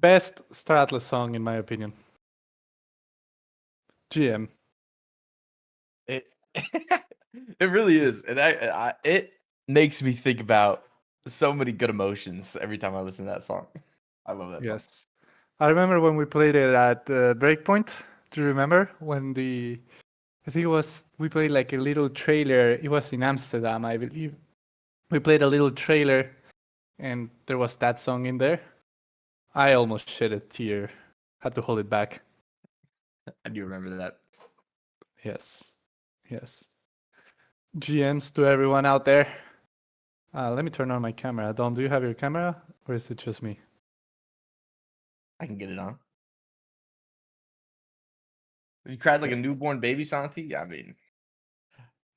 Best Star Atlas song in my opinion. GM. It it really is, and it makes me think about so many good emotions every time I listen to that song. I love that song. Yes. I remember when we played it at Breakpoint. Do you remember when I think it was we played like a little trailer. It was in Amsterdam, I believe. We played a little trailer, and there was that song in there. I almost shed a tear. Had to hold it back. I do remember that. Yes. Yes. GMs to everyone out there. Let me turn on my camera. Dom, do you have your camera? Or is it just me? I can get it on. You cried like a newborn baby, Santi? I mean,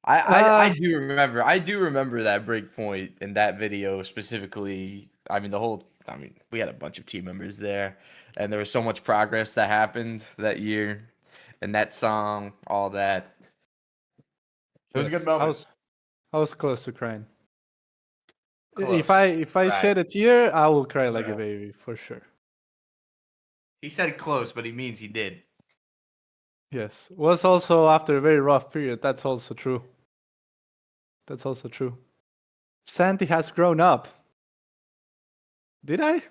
I do remember that break point in that video specifically. I mean, we had a bunch of team members there, and there was so much progress that happened that year, and that song, all that. It was a good Yes. moment. I was close to crying. If Close. I Right. shed a tear, I will cry like a Yeah. baby for sure. He said close, but he means he did. Yes. Was also after a very rough period. That's also true. That's also true. Santi has grown up. Did I?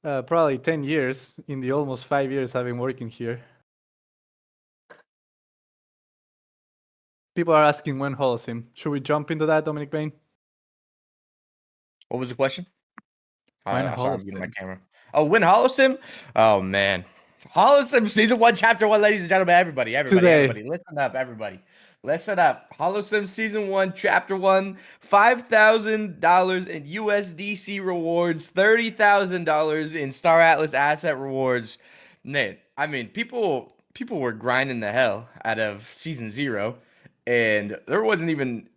Probably 10 years in the almost 5 years I've been working here. People are asking when Holocene. Should we jump into that, Dominic Bain? What was the question? When Sorry, I'm getting my Holocene? camera. Oh, win HoloSim? Oh man. HoloSim season 1, chapter 1, ladies and gentlemen, everybody, Today. listen up, everybody. Listen up. HoloSim season 1, chapter 1, $5,000 in USDC rewards, $30,000 in Star Atlas asset rewards. Man, I mean, people were grinding the hell out of season 0, and there wasn't even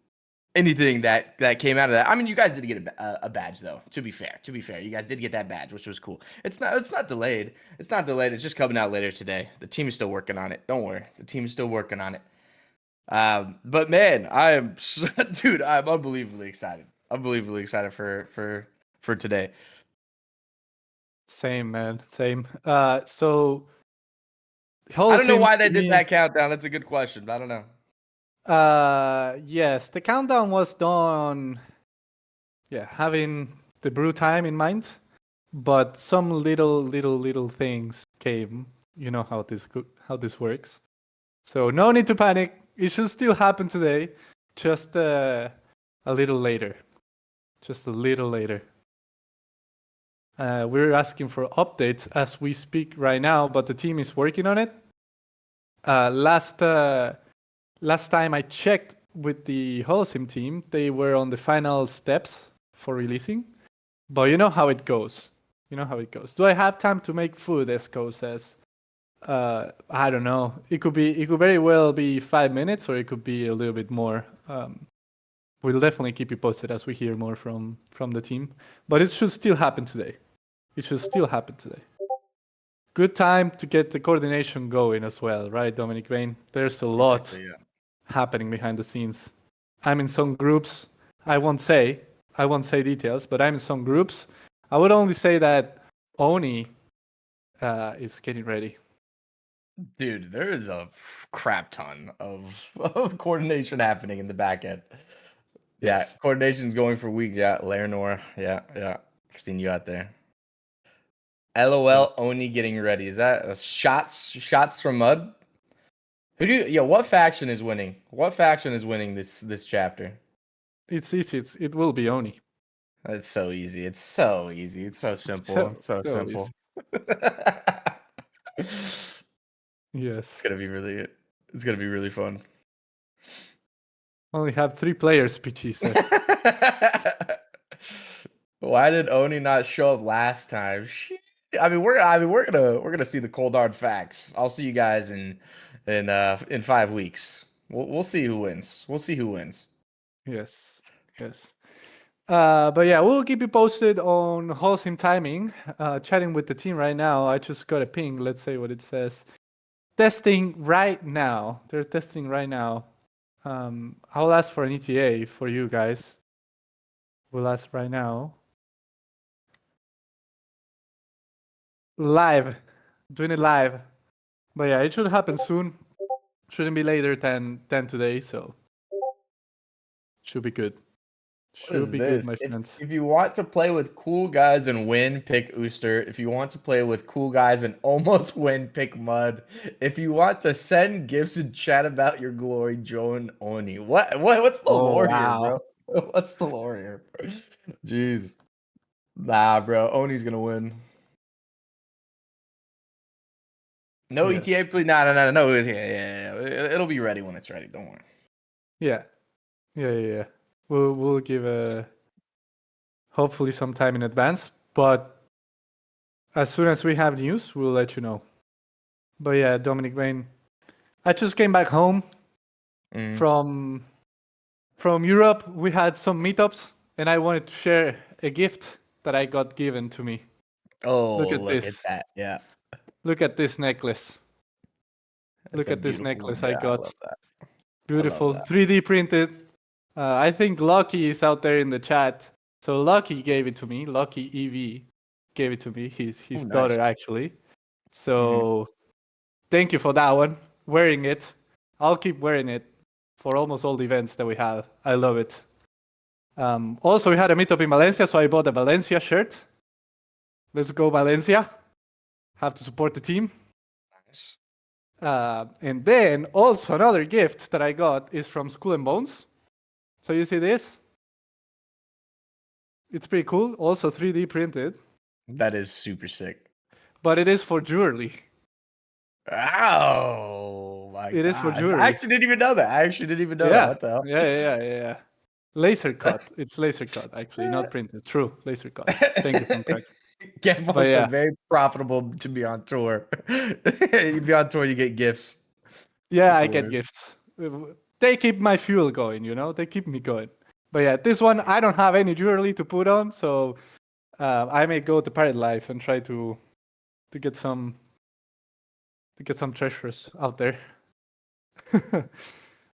anything that came out of that. I mean, you guys did get a badge though. To be fair, you guys did get that badge, which was cool. It's not delayed. It's not delayed. It's just coming out later today. The team is still working on it. Don't worry, the team is still working on it. But man, dude, I'm unbelievably excited. Unbelievably excited for today. Same, man. Same. So I don't know Holocene why to they did me. that countdown. That's a good question, but I don't know. Yes, the countdown was done. Yeah, having the brew time in mind, but some little things came. You know how this works. So no need to panic. It should still happen today, just a little later. Just a little later. We're asking for updates as we speak right now, but the team is working on it. Last time I checked with the Holocim team, they were on the final steps for releasing. But you know how it goes. You know how it goes. Do I have time to make food? Esco says. I don't know. It could very well be 5 minutes, or it could be a little bit more. We'll definitely keep you posted as we hear more from the team. But it should still happen today. It should still happen today. Good time to get the coordination going as well, right, Dominic Bain? There's a lot Exactly, yeah. happening behind the scenes. I'm in some groups. I won't say details, but I'm in some groups. I would only say that Oni is getting ready. Dude, there is a crap ton of coordination happening in the back end. Yeah, Yes. coordination's going for weeks. Yeah, Laranor. Yeah. Seen you out there. Yes. LOL, Oni getting ready. Is that shots from Mud? What faction is winning? What faction is winning this chapter? It's easy. It will be Oni. It's so easy. It's so easy. It's so simple. It's so So easy. simple. It's Yes. gonna be really fun. Only have 3 players, PG says. Why did Oni not show up last time? I mean, we're gonna see the cold hard facts. I'll see you guys in 5 weeks. We'll see who wins. We'll see who wins. Yes. But yeah, we'll keep you posted on Holcim timing. Chatting with the team right now. I just got a ping. Let's say what it says. Testing right now. They're testing right now. I'll ask for an ETA for you guys. We'll ask right now. live, doing it live. But yeah, it should happen soon. Shouldn't be later than today, so should be good. What Should is be good, this? my friends. If you want to play with cool guys and win, pick Ooster. If you want to play with cool guys and almost win, pick Mud. If you want to send gifts and chat about your glory, join Oni. What's the Oh lore here, wow. bro? What's the lore here? Jeez. Nah, bro. Oni's gonna win. No Yes. ETA, please. No. Yeah. It'll be ready when it's ready. Don't worry. Yeah. Yeah. We'll give hopefully some time in advance, but as soon as we have news, we'll let you know. But yeah, Dominic Bain. I just came back home Mm. from Europe. We had some meetups, and I wanted to share a gift that I got given to me. Oh, Look at look at this. that. Yeah. Look at this necklace. That's Look a at this beautiful one. necklace I Yeah, I got. love that. I love Beautiful, that. 3D printed. I think Lucky is out there in the chat. So Lucky gave it to me. Lucky EV gave it to me. His Oh, daughter nice. actually. So thank you for that one. Wearing it. I'll keep wearing it for almost all the events that we have. I love it. Also, we had a meetup in Valencia, so I bought a Valencia shirt. Let's go Valencia. Have to support the team. Nice. And then also another gift that I got is from Skull and Bones. So you see this? It's pretty cool. Also 3D printed, That is super sick. but it is for jewelry. Oh my It is for gosh. I jewelry. actually didn't even know that. Yeah. What the hell? Yeah. Laser cut. It's laser cut, actually, not printed. True, laser cut. Thank you, from Crack. Gamble But said yeah, very profitable to be on tour. You be on tour, you get gifts. yeah, That's I get hilarious. gifts. They keep my fuel going, They keep me going. But yeah, this one I don't have any jewelry to put on, so I may go to Pirate Life and try to get some treasures out there.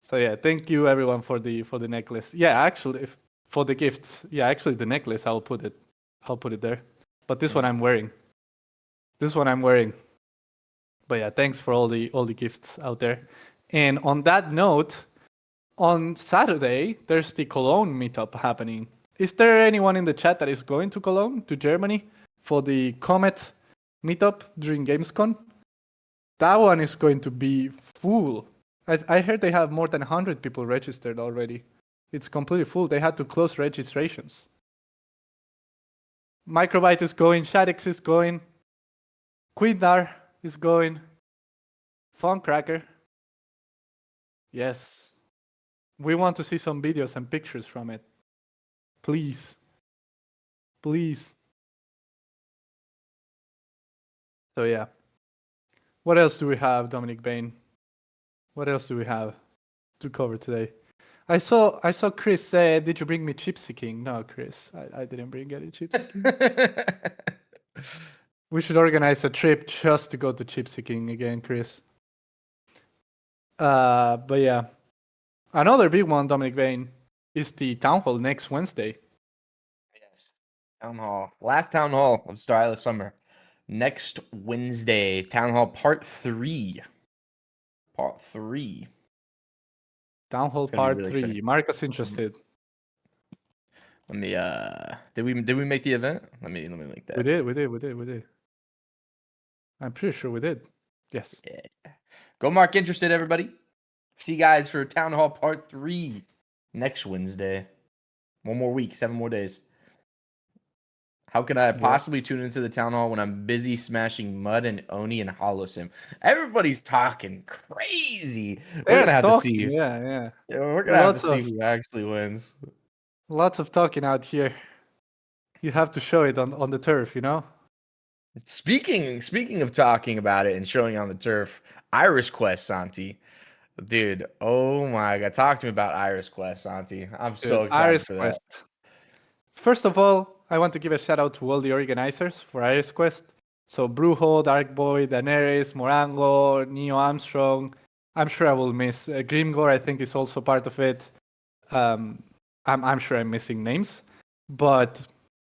So yeah, thank you everyone for the necklace. Yeah, actually, for the gifts. Yeah, actually, the necklace I'll put it there. But this one I'm wearing. But yeah, thanks for all the gifts out there. And on that note, on Saturday there's the Cologne meetup happening. Is there anyone in the chat that is going to Cologne, to Germany, for the Comet meetup during Gamescom? That one is going to be full. I heard they have more than 100 people registered already. It's completely full. They had to close registrations. Microbyte is going, Shadex is going, Quindar is going, Funcracker. Yes. We want to see some videos and pictures from it. Please. Please. So yeah. What else do we have, Dominic Bain? What else do we have to cover today? I saw Chris say, "Did you bring me Gypsy King?" No, Chris, I didn't bring any Gypsy King. We should organize a trip just to go to Gypsy King again, Chris. But yeah, another big one, Dominic Bain, is the town hall next Wednesday. Yes. Town hall. Last town hall of Star Island Summer. Next Wednesday. Town hall part 3. Part 3. Town hall It's gonna be part really 3. exciting. Marcus interested. Let me did we make the event? Let me link that. We did. I'm pretty sure we did. Yes. Yeah. Go mark interested, everybody. See you guys for Town Hall Part 3 next Wednesday. 1 more week, 7 more days. How can I possibly tune into the Town Hall when I'm busy smashing Mud and Oni and Hollow Sim? Everybody's talking crazy. We're They're gonna have to talking. see. Yeah. We're gonna have to Lots see of who actually wins. talking out here. You have to show it on the turf, Speaking of talking about it and showing on the turf, Iris Quest, Santi. Dude, oh my god. Talk to me about Iris Quest, Santi. I'm so Dude, excited Iris for that. Quest. First of all, I want to give a shout out to all the organizers for Iris Quest. So Brew, Darkboy, Daenerys, Morango, Neo Armstrong. I'm sure I will miss Grimgor. I think is also part of it. I'm sure I'm missing names, but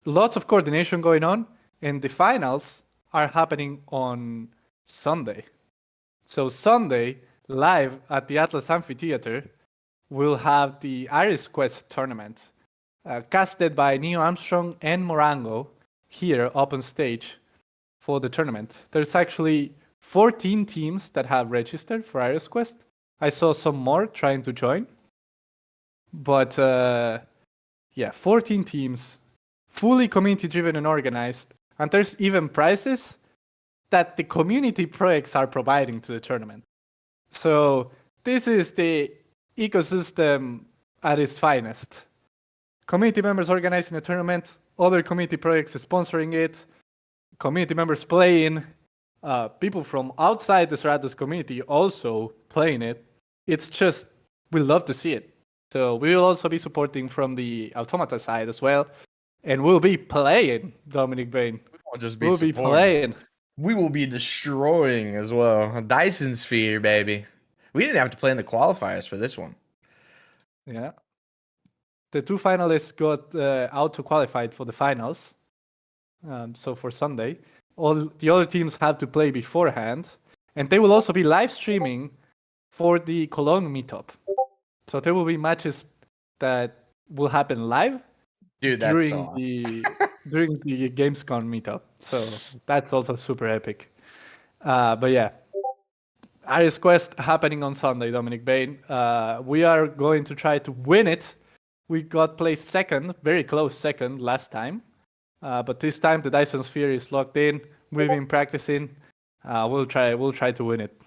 lots of coordination going on. And the finals are happening on Sunday. So Sunday, live at the Atlas Amphitheater, we'll have the Iris Quest tournament, casted by Neil Armstrong and Morango here up on stage for the tournament. There's actually 14 teams that have registered for Iris Quest. I saw some more trying to join. But 14 teams, fully community driven and organized. And there's even prizes that the community projects are providing to the tournament. So this is the ecosystem at its finest. Community members organizing a tournament, other community projects sponsoring it, community members playing, people from outside the Stratos community also playing it. It's just, we love to see it. So we will also be supporting from the Automata side as well. And we'll be playing, Dominic Bain. We won't just We'll be playing. We will be destroying as well. A Dyson Sphere, baby. We didn't have to play in the qualifiers for this one. Yeah. The two finalists got auto-qualified for the finals. So for Sunday. All the other teams have to play beforehand. And they will also be live streaming for the Cologne meetup. So there will be matches that will happen live during the Gamescom meetup. So that's also super epic. But yeah, Iris Quest happening on Sunday, Dominic Bain. We are going to try to win it. We got placed second, very close second last time. But this time the Dyson Sphere is locked in. We've been practicing. We'll try to win it.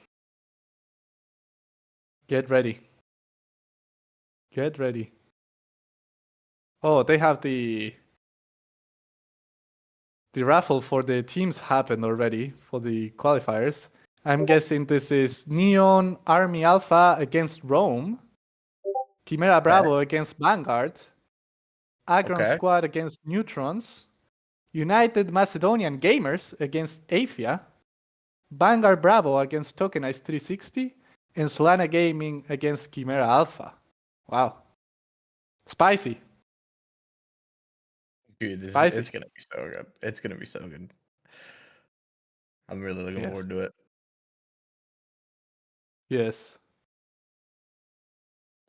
Get ready. Get ready. Oh, they have the raffle for the teams happened already for the qualifiers. I'm guessing this is Neon Army Alpha against Rome, Chimera Bravo against Vanguard, Agron Squad against Neutrons, United Macedonian Gamers against Afia, Vanguard Bravo against Tokenized 360, and Solana Gaming against Chimera Alpha. Wow. Spicy. Dude, it's going to be so good. It's going to be so good. I'm really looking forward to it. Yes.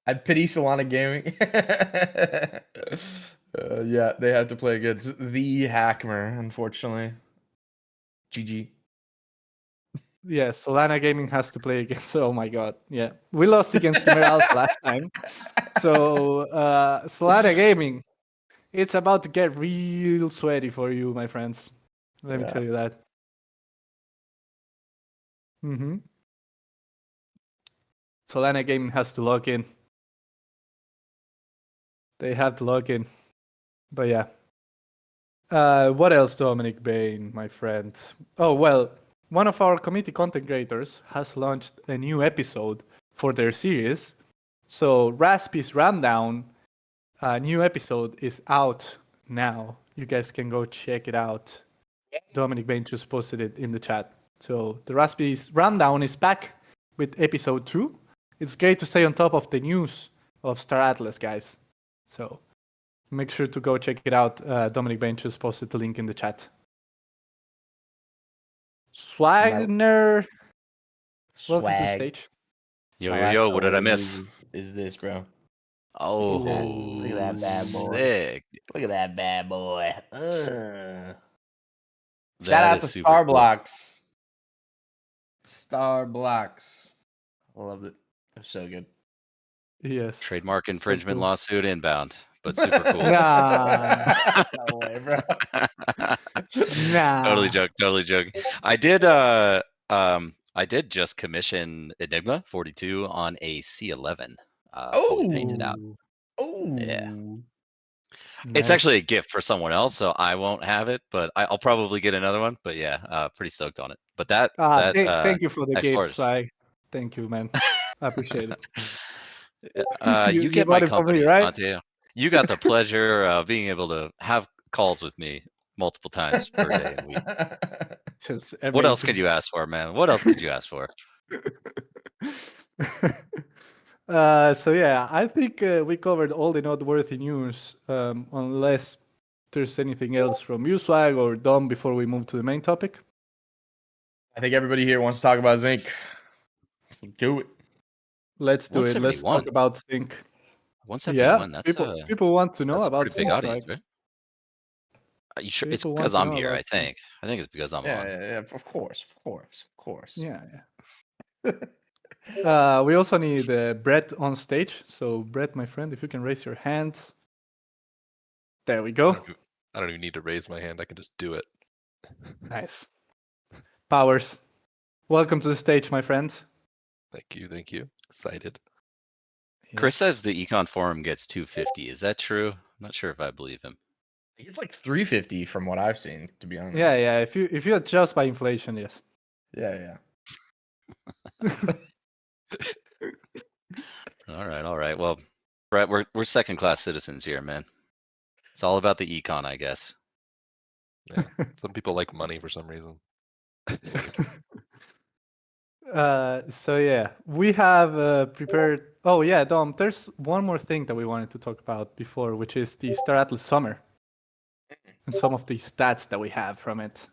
I pity Solana Gaming. Yeah, they have to play against the Hackmer, unfortunately. GG. Yeah, Solana Gaming has to play against. Oh my god, yeah, we lost against Chimera Alpha last time. So Solana Gaming, it's about to get real sweaty for you, my friends. Let me tell you that. Solana Gaming has to log in. They have to log in. But yeah. What else, Dominic Bain, my friend? Oh, well, one of our community content creators has launched a new episode for their series. So Raspy's Rundown, new episode is out now. You guys can go check it out. Dominic Bain just posted it in the chat. So the Raspy's Rundown is back with episode 2. It's great to stay on top of the news of Star Atlas, guys. So make sure to go check it out. Dominic Bain just posted the link in the chat. Swagner, welcome to the stage. Yo, what did I miss? Is this, bro? Oh, look at that bad boy. Sick. Look at that bad boy. Shout That out is to super Star cool. Blocks. Star Blocks. I loved it. It was so good. Yes. Trademark infringement cool. lawsuit inbound, but super cool. Nah. No way, bro. Nah. Totally joking. I did just commission Enigma 42 on a C11, fully painted out. Oh. Yeah. Nice. It's actually a gift for someone else, so I won't have it, but I'll probably get another one. But yeah, pretty stoked on it. But thank you for the nice gift, floors. Swag. Thank you, man. I appreciate it. You You get got my it for me, company, right? Santiago. You got the pleasure of being able to have calls with me multiple times per day and week. Just What else amazing. could you ask for, man? What else could you ask for? So yeah, I think we covered all the noteworthy news, unless there's anything else from you, Swag or Dom, before we move to the main topic. I think everybody here wants to talk about z.ink. Let's do it. Let's do it. Let's 171. talk about z.ink. 171. Yeah, That's people want to know that's a about pretty big z.ink, audience, right? right? Are you sure? It's People want because to I'm know here. about I z.ink. think. I think it's because I'm Yeah, on. yeah, of course. Yeah, we also need Brett on stage. So Brett, my friend, if you can raise your hands. There we I go. don't even need to raise my hand. I can just do it. Nice. Powers, welcome to the stage, my friend. Thank you. Thank you. Excited. Chris Yes. says the econ forum gets 250. Is that true? I'm not sure if I believe him. It's like 350 from what I've seen, to be honest. Yeah. If you adjust by inflation, yes. Yeah. All right. Well, Brett, we're second class citizens here, man. It's all about the econ, I guess. Yeah. Some people like money for some reason. It's weird. So yeah, we have prepared. Oh yeah, Dom. There's one more thing that we wanted to talk about before, which is the Star Atlas Summer and some of the stats that we have from it.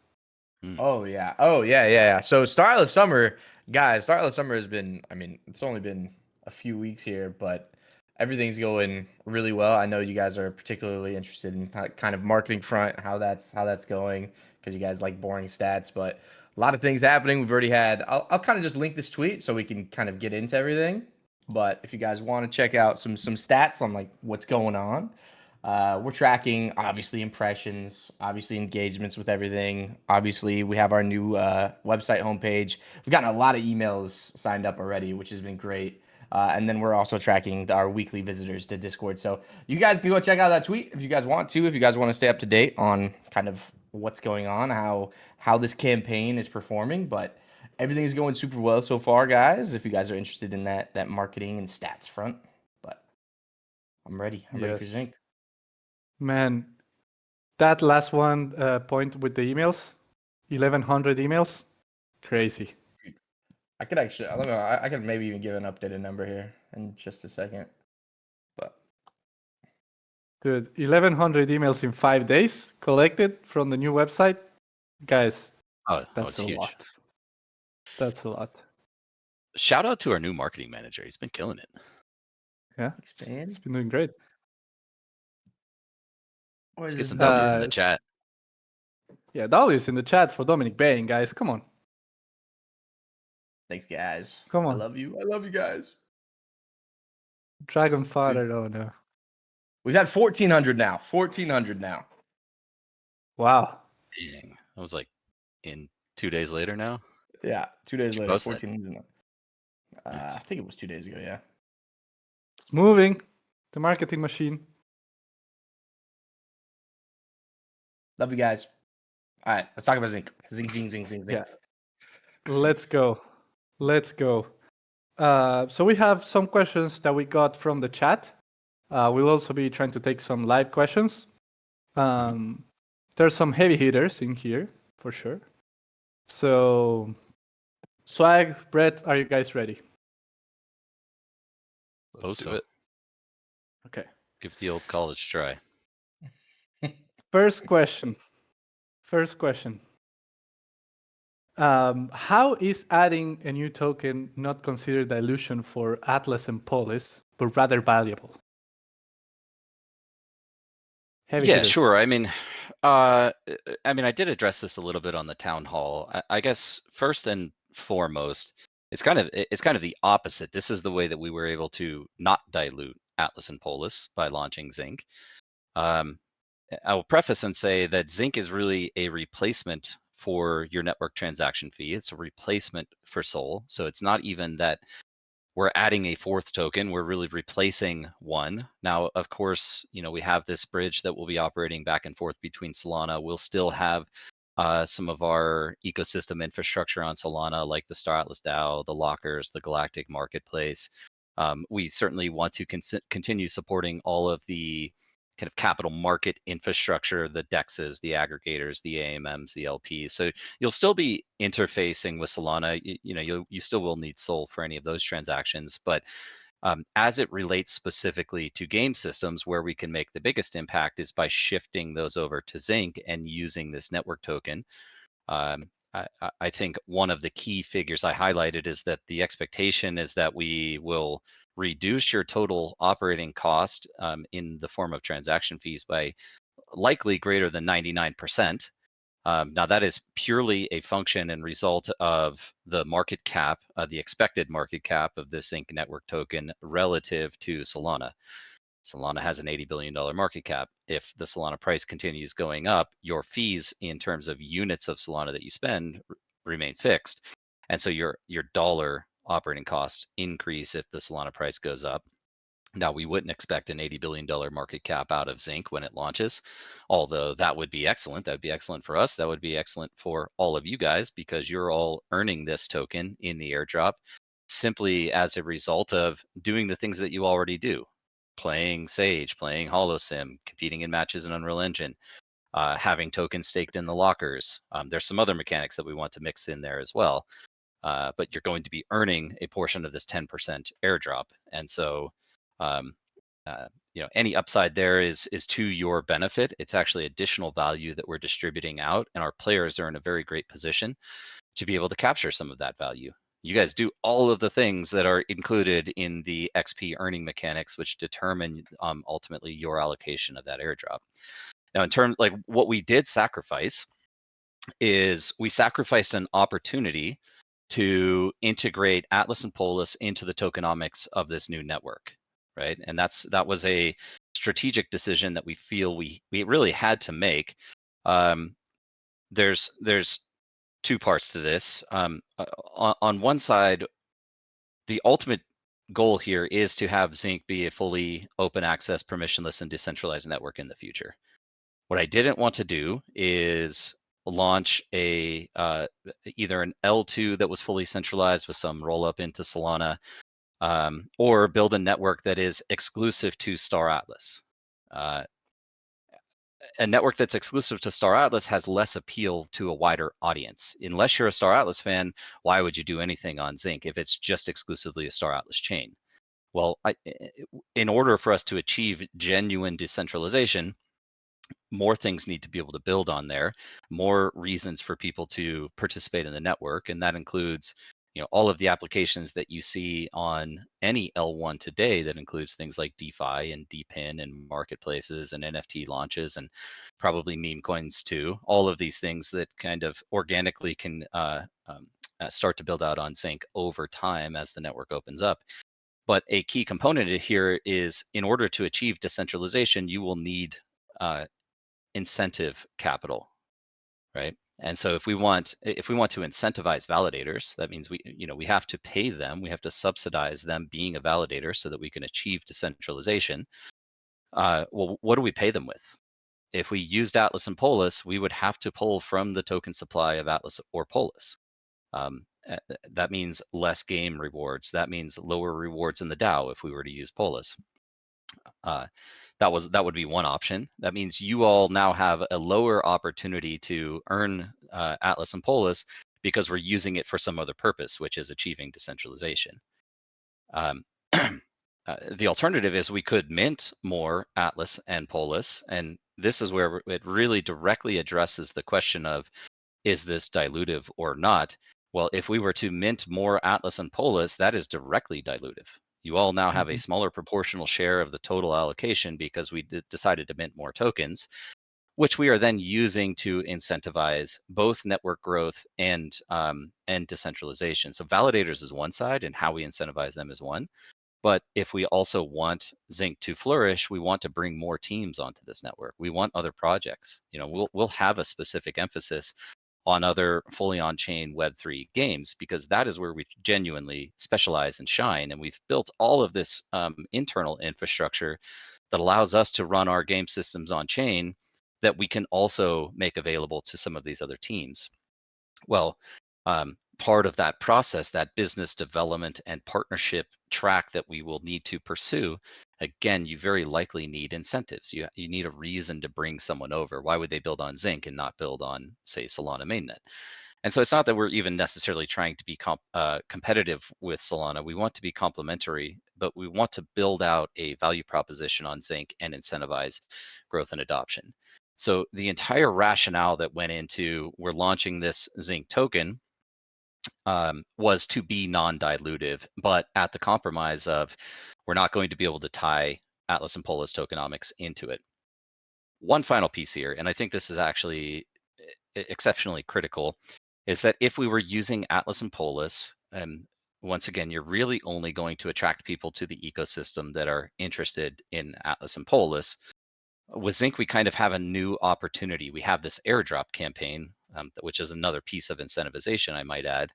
Oh yeah. So Starless Summer, guys, Starless Summer has been, I mean, it's only been a few weeks here, but everything's going really well. I know you guys are particularly interested in kind of marketing front, how that's going, because you guys like boring stats, but a lot of things happening. We've already had, I'll kind of just link this tweet so we can kind of get into everything. But if you guys want to check out some stats on like what's going on, we're tracking obviously impressions, obviously engagements with everything. Obviously, we have our new website homepage. We've gotten a lot of emails signed up already, which has been great. And then we're also tracking our weekly visitors to Discord. So you guys can go check out that tweet if you guys want to. If you guys want to stay up to date on kind of what's going on, how this campaign is performing, but everything is going super well so far, guys. If you guys are interested in that marketing and stats front, but I'm ready. I'm ready for Yes. z.ink. Man, that last one point with the emails, 1,100 emails, crazy. I could actually, I don't know, I could maybe even give an updated number here in just a second. But Dude, 1,100 emails in 5 days collected from the new website. Guys, that's It's a huge. lot. That's a lot. Shout out to our new marketing manager. He's been killing it. Yeah, expand. it's been doing great. Or is Get this some W's in the Uh, chat. Yeah, W's in the chat for Dominic Bain, guys. Come on. Thanks, guys. Come I on. love you. I love you guys. Dragon Father, oh no. We've had 1,400 now. 1,400 now. Wow. Dang. That was like in 2 days later now. Yeah, 2 days you later, post that? 1,400 now. Nice. I think it was 2 days ago, yeah. It's moving. The marketing machine. Love you guys. All right, let's talk about z.ink. Z.ink. Yeah. Let's go. Let's go. So we have some questions that we got from the chat. We'll also be trying to take some live questions. There's some heavy hitters in here for sure. So, Swag, Brett, are you guys ready? Let's do so. it. Okay. Give the old college try. First question. How is adding a new token not considered dilution for Atlas and Polis, but rather valuable? Heavy Yeah, hitters. sure. I mean, I did address this a little bit on the town hall. I guess first and foremost, it's kind of the opposite. This is the way that we were able to not dilute Atlas and Polis by launching z.ink. I will preface and say that z.ink is really a replacement for your network transaction fee. It's a replacement for Sol. So it's not even that we're adding a fourth token, we're really replacing one. Now, of course, we have this bridge that will be operating back and forth between Solana. We'll still have some of our ecosystem infrastructure on Solana, like the Star Atlas DAO, the lockers, the Galactic Marketplace. We certainly want to continue supporting all of the kind of capital market infrastructure, the DEXs, the aggregators, the AMMs, the LPs. So you'll still be interfacing with Solana. You still will need Sol for any of those transactions. But as it relates specifically to game systems, where we can make the biggest impact is by shifting those over to z.ink and using this network token. I think one of the key figures I highlighted is that the expectation is that we will reduce your total operating cost in the form of transaction fees by likely greater than 99%. Now that is purely a function and result of the market cap, the expected market cap of this z.ink network token relative to Solana. Solana has an $80 billion market cap. If the Solana price continues going up, your fees in terms of units of Solana that you spend remain fixed. And so your dollar operating costs increase if the Solana price goes up. Now, we wouldn't expect an $80 billion market cap out of z.ink when it launches, although that would be excellent. That would be excellent for us. That would be excellent for all of you guys because you're all earning this token in the airdrop simply as a result of doing the things that you already do. Playing Sage, playing HoloSim, competing in matches in Unreal Engine, having tokens staked in the lockers. There's some other mechanics that we want to mix in there as well. But you're going to be earning a portion of this 10% airdrop. And so any upside there is to your benefit. It's actually additional value that we're distributing out, and our players are in a very great position to be able to capture some of that value. You guys do all of the things that are included in the XP earning mechanics, which determine ultimately your allocation of that airdrop. Now, in terms like what we did sacrifice is we sacrificed an opportunity to integrate Atlas and Polis into the tokenomics of this new network, right? And that was a strategic decision that we feel we really had to make. There's two parts to this. On one side, the ultimate goal here is to have z.ink be a fully open access, permissionless, and decentralized network in the future. What I didn't want to do is launch a either an L2 that was fully centralized with some roll up into Solana, or build a network that is exclusive to Star Atlas. A network that's exclusive to Star Atlas has less appeal to a wider audience. Unless you're a Star Atlas fan, why would you do anything on z.ink if it's just exclusively a Star Atlas chain? Well, in order for us to achieve genuine decentralization, more things need to be able to build on there, more reasons for people to participate in the network, and that includes all of the applications that you see on any L1 today. That includes things like DeFi and DePIN and marketplaces and NFT launches and probably meme coins too. All of these things that kind of organically can start to build out on z.ink over time as the network opens up. But a key component here is in order to achieve decentralization, you will need incentive capital, right? And so if we want to incentivize validators, that means we have to pay them, we have to subsidize them being a validator so that we can achieve decentralization. Well, what do we pay them with? If we used Atlas and Polis, we would have to pull from the token supply of Atlas or Polis. That means less game rewards. That means lower rewards in the DAO if we were to use Polis. That would be one option. That means you all now have a lower opportunity to earn Atlas and Polis because we're using it for some other purpose, which is achieving decentralization. The alternative is we could mint more Atlas and Polis, and this is where it really directly addresses the question of, is this dilutive or not? Well, if we were to mint more Atlas and Polis, that is directly dilutive. You all now have a smaller proportional share of the total allocation because we decided to mint more tokens, which we are then using to incentivize both network growth and decentralization. So validators is one side, and how we incentivize them is one. But if we also want z.ink to flourish, we want to bring more teams onto this network. We want other projects. We'll have a specific emphasis on other fully on-chain Web3 games, because that is where we genuinely specialize and shine. And we've built all of this internal infrastructure that allows us to run our game systems on-chain that we can also make available to some of these other teams. Well, part of that process, that business development and partnership track that we will need to pursue, again, you very likely need incentives. You need a reason to bring someone over. Why would they build on z.ink and not build on, say, Solana mainnet? And so it's not that we're even necessarily trying to be competitive with Solana. We want to be complementary, but we want to build out a value proposition on z.ink and incentivize growth and adoption. So the entire rationale that went into we're launching this z.ink token was to be non-dilutive, but at the compromise of we're not going to be able to tie Atlas and Polis tokenomics into it. One final piece here, and I think this is actually exceptionally critical, is that if we were using Atlas and Polis, and once again, you're really only going to attract people to the ecosystem that are interested in Atlas and Polis. With z.ink, we kind of have a new opportunity. We have this airdrop campaign, which is another piece of incentivization, I might add,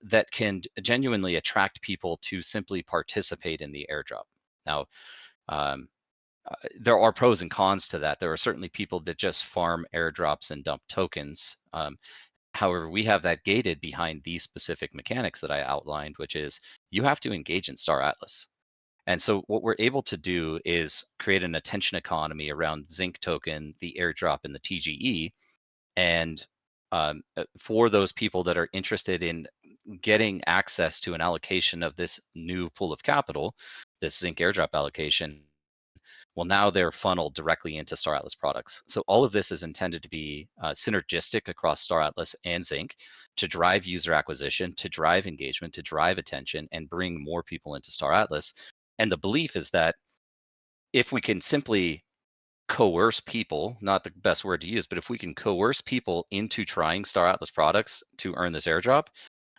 that can genuinely attract people to simply participate in the airdrop. Now, there are pros and cons to that. There are certainly people that just farm airdrops and dump tokens. However, we have that gated behind these specific mechanics that I outlined, which is you have to engage in Star Atlas. And so what we're able to do is create an attention economy around z.ink token, the airdrop, and the TGE. And for those people that are interested in getting access to an allocation of this new pool of capital, this z.ink airdrop allocation, well, now they're funneled directly into Star Atlas products. So all of this is intended to be synergistic across Star Atlas and z.ink to drive user acquisition, to drive engagement, to drive attention, and bring more people into Star Atlas. And the belief is that if we can simply coerce people, not the best word to use, but if we can coerce people into trying Star Atlas products to earn this airdrop,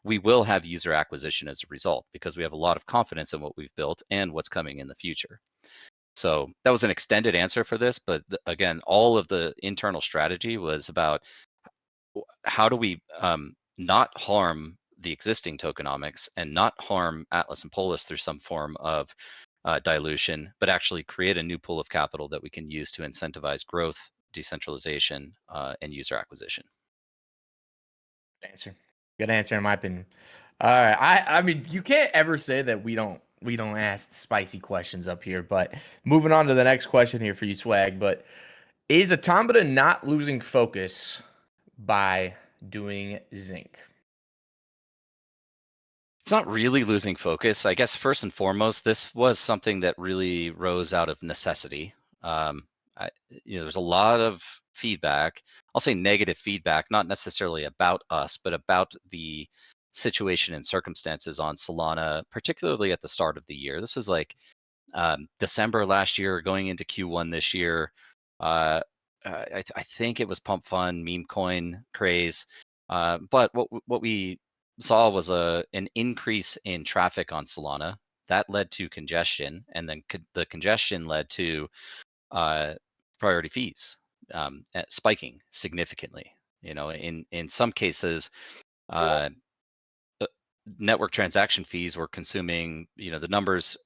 we will have user acquisition as a result because we have a lot of confidence in what we've built and what's coming in the future. So that was an extended answer for this, but again, all of the internal strategy was about how do we not harm the existing tokenomics and not harm Atlas and Polis through some form of dilution, but actually create a new pool of capital that we can use to incentivize growth, decentralization, and user acquisition. Good answer in my opinion. All right. I mean, you can't ever say that we don't ask spicy questions up here, but moving on to the next question here for you, Swag. But is Automata not losing focus by doing z.ink? It's not really losing focus. I guess first and foremost, this was something that really rose out of necessity. There's a lot of feedback. I'll say negative feedback, not necessarily about us, but about the situation and circumstances on Solana, particularly at the start of the year. This was like December last year, going into Q1 this year. I think it was pump fun, meme coin craze. But what we saw was an increase in traffic on Solana that led to congestion, and then the congestion led to priority fees spiking significantly. In some cases, network transaction fees were consuming. The numbers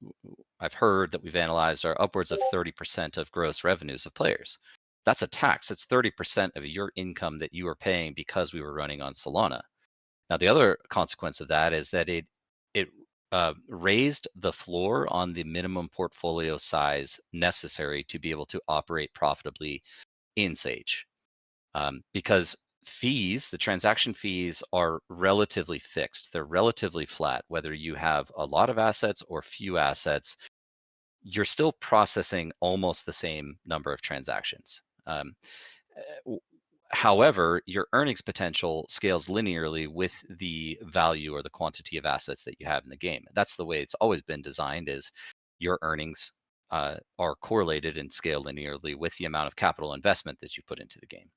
I've heard that we've analyzed are upwards of 30% of gross revenues of players. That's a tax. It's 30% of your income that you are paying because we were running on Solana. Now, the other consequence of that is that it raised the floor on the minimum portfolio size necessary to be able to operate profitably in Sage. Because fees, the transaction fees are relatively fixed. They're relatively flat. Whether you have a lot of assets or few assets, you're still processing almost the same number of transactions. However, your earnings potential scales linearly with the value or the quantity of assets that you have in the game. That's the way it's always been designed, is your earnings are correlated and scale linearly with the amount of capital investment that you put into the game.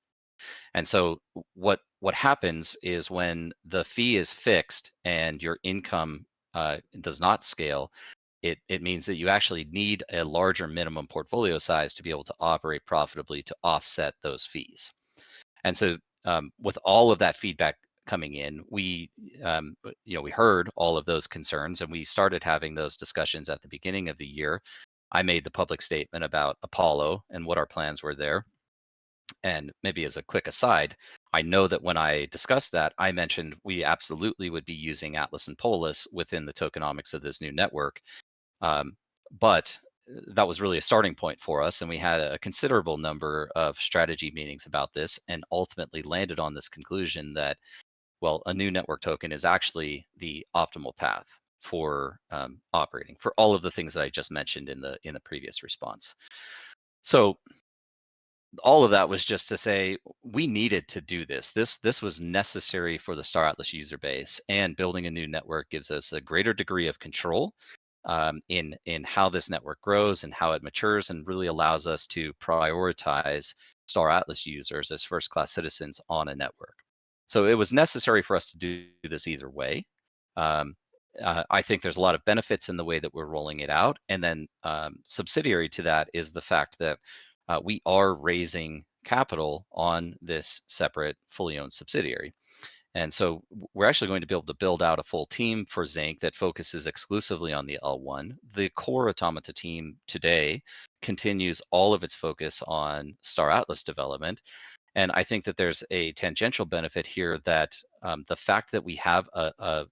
And so what happens is when the fee is fixed and your income does not scale, it means that you actually need a larger minimum portfolio size to be able to operate profitably to offset those fees. And so with all of that feedback coming in, we heard all of those concerns, and we started having those discussions at the beginning of the year. I made the public statement about Apollo and what our plans were there. And maybe as a quick aside, I know that when I discussed that, I mentioned we absolutely would be using Atlas and Polis within the tokenomics of this new network. But that was really a starting point for us, and we had a considerable number of strategy meetings about this, and ultimately landed on this conclusion that, well, a new network token is actually the optimal path for operating for all of the things that I just mentioned in the previous response. So all of that was just to say we needed to do this. This was necessary for the Star Atlas user base, and building a new network gives us a greater degree of control in how this network grows and how it matures, and really allows us to prioritize Star Atlas users as first-class citizens on a network. So it was necessary for us to do this either way. I think there's a lot of benefits in the way that we're rolling it out, and then subsidiary to that is the fact that we are raising capital on this separate, fully owned subsidiary. And so we're actually going to be able to build out a full team for z.ink that focuses exclusively on the L1. The core Automata team today continues all of its focus on Star Atlas development. And I think that there's a tangential benefit here that the fact that we have a